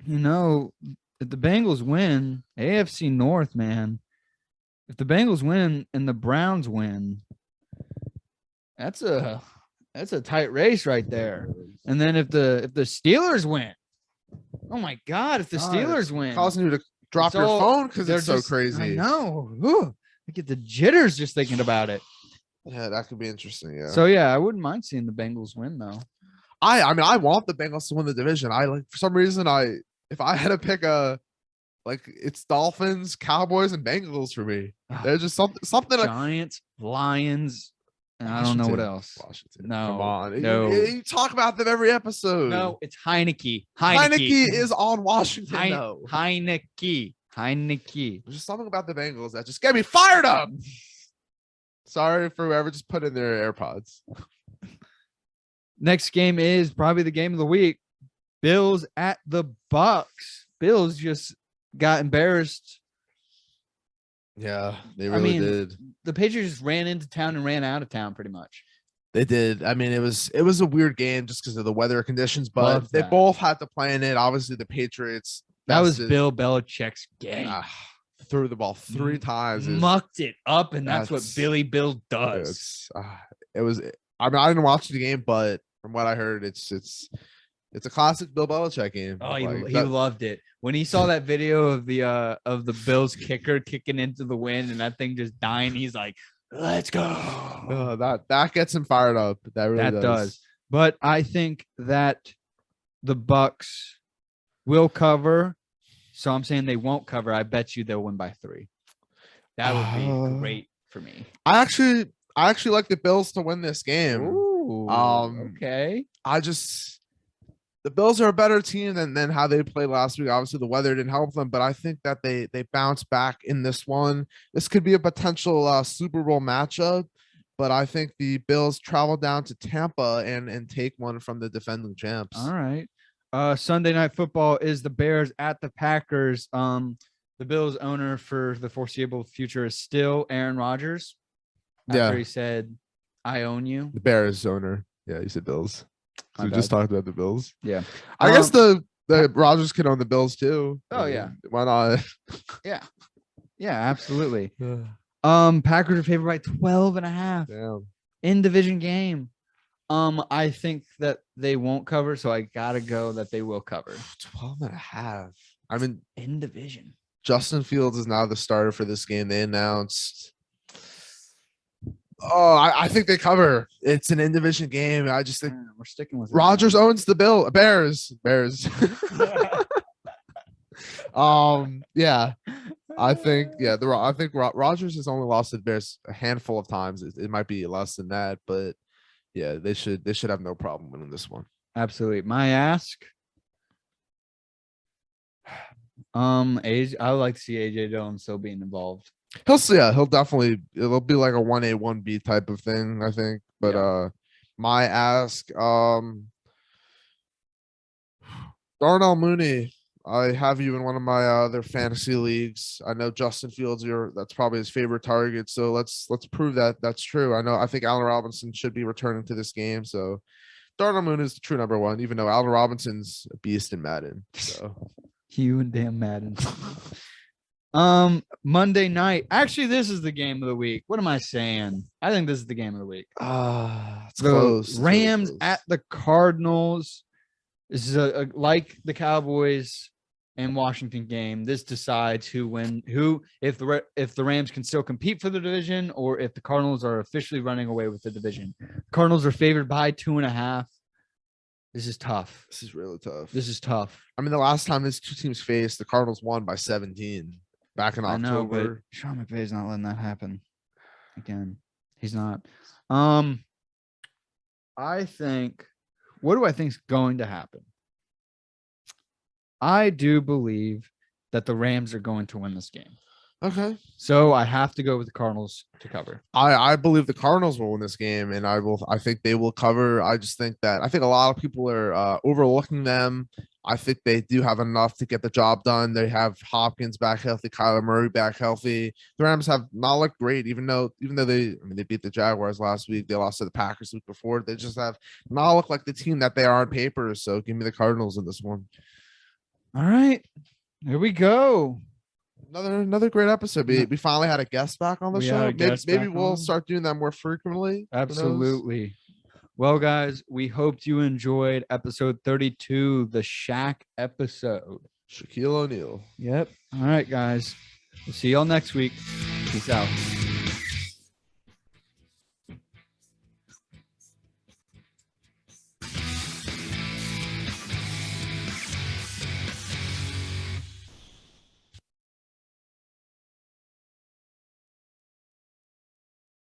Speaker 2: If the Bengals win, AFC North, man. If the Bengals win and the Browns win, that's a tight race right there. And then if the Steelers win, oh my God, if the Steelers win,
Speaker 1: causing you to drop your phone because it's so crazy.
Speaker 2: I know. Ooh, I get the jitters just thinking about it.
Speaker 1: Yeah, that could be interesting. Yeah.
Speaker 2: So yeah, I wouldn't mind seeing the Bengals win though.
Speaker 1: I mean, I want the Bengals to win the division. For some reason, if I had to pick it's Dolphins, Cowboys, and Bengals for me. They're just something
Speaker 2: Giants, Lions, and I don't know what else.
Speaker 1: Washington.
Speaker 2: No,
Speaker 1: Come on.
Speaker 2: no.
Speaker 1: You talk about them every episode.
Speaker 2: No, it's Heineke.
Speaker 1: Heineke is on Washington.
Speaker 2: Heineke.
Speaker 1: There's just something about the Bengals that just get me fired up. Sorry for whoever just put in their AirPods.
Speaker 2: Next game is probably the game of the week. Bills at the Bucks. Bills just got embarrassed.
Speaker 1: Yeah, they really did.
Speaker 2: The Patriots just ran into town and ran out of town pretty much.
Speaker 1: They did. I mean, it was a weird game just because of the weather conditions, but they both had to play in it. Obviously, the Patriots.
Speaker 2: That was Bill Belichick's game.
Speaker 1: Threw the ball 3 times.
Speaker 2: Mucked it up, and that's what Billy Bill does.
Speaker 1: It was. I mean, I didn't watch the game, but from what I heard, it's a classic Bill Belichick game.
Speaker 2: Oh, he loved it when he saw that video of the Bills kicker kicking into the wind and that thing just dying. He's like, Let's go.
Speaker 1: That gets him fired up. That really
Speaker 2: That does. But I think that the Bucks will cover. So I'm saying they won't cover. I bet you they'll win by 3. That would be great for me.
Speaker 1: I actually like the Bills to win this game.
Speaker 2: Ooh, okay.
Speaker 1: The Bills are a better team than how they played last week. Obviously, the weather didn't help them, but I think that they bounce back in this one. This could be a potential Super Bowl matchup, but I think the Bills travel down to Tampa and take one from the defending champs.
Speaker 2: All right. Sunday Night Football is the Bears at the Packers. The Bills owner for the foreseeable future is still Aaron Rodgers. After he said, "I own you."
Speaker 1: The Bears owner. Yeah, you said Bills. We just talked about the Bills.
Speaker 2: Yeah.
Speaker 1: I guess the Rodgers could own the Bills too.
Speaker 2: Oh, yeah.
Speaker 1: Why not?
Speaker 2: Yeah. Yeah, absolutely. Packers are favored by 12.5.
Speaker 1: Damn.
Speaker 2: In division game. I think that they won't cover, so I gotta go that they will cover.
Speaker 1: 12.5. I mean,
Speaker 2: In division.
Speaker 1: Justin Fields is now the starter for this game. They announced. Oh, I think they cover. It's an in-division game. I just think
Speaker 2: we're sticking with
Speaker 1: Rodgers owns the Bears. Yeah. I think Rodgers has only lost to the Bears a handful of times. It might be less than that, but yeah, they should have no problem winning this one.
Speaker 2: Absolutely. My ask. I would like to see AJ Dillon still being involved.
Speaker 1: He'll definitely, it'll be like a 1A 1B type of thing, I think. But my ask, Darnell Mooney, I have you in one of my other fantasy leagues. I know Justin Fields, that's probably his favorite target. So let's prove that that's true. I think Allen Robinson should be returning to this game. So Darnell Mooney is the true number 1, even though Allen Robinson's a beast in Madden. So
Speaker 2: you and damn Madden. Monday night. Actually, this is the game of the week. What am I saying? I think this is the game of the week.
Speaker 1: It's close.
Speaker 2: Rams at the Cardinals. This is like the Cowboys and Washington game. This decides if the Rams can still compete for the division or if the Cardinals are officially running away with the division. Cardinals are favored by 2.5. This is tough.
Speaker 1: This is really tough.
Speaker 2: This is tough.
Speaker 1: I mean, the last time these two teams faced, the Cardinals won by 17 back in October.
Speaker 2: I know, but Sean McVay's not letting that happen again. He's not. I think. What do I think is going to happen? I do believe that the Rams are going to win this game.
Speaker 1: Okay.
Speaker 2: So I have to go with the Cardinals to cover.
Speaker 1: I believe the Cardinals will win this game, and I think they will cover. I just think that a lot of people are overlooking them. I think they do have enough to get the job done. They have Hopkins back healthy, Kyler Murray back healthy. The Rams have not looked great, even though they beat the Jaguars last week. They lost to the Packers the week before. They just have not looked like the team that they are on paper. So give me the Cardinals in this one.
Speaker 2: All right, here we go.
Speaker 1: Another great episode. We finally had a guest back on the show. Maybe we'll start doing that more frequently.
Speaker 2: Absolutely. Well, guys, we hoped you enjoyed episode 32, the Shaq episode.
Speaker 1: Shaquille O'Neal.
Speaker 2: Yep. All right, guys. We'll see y'all next week. Peace out.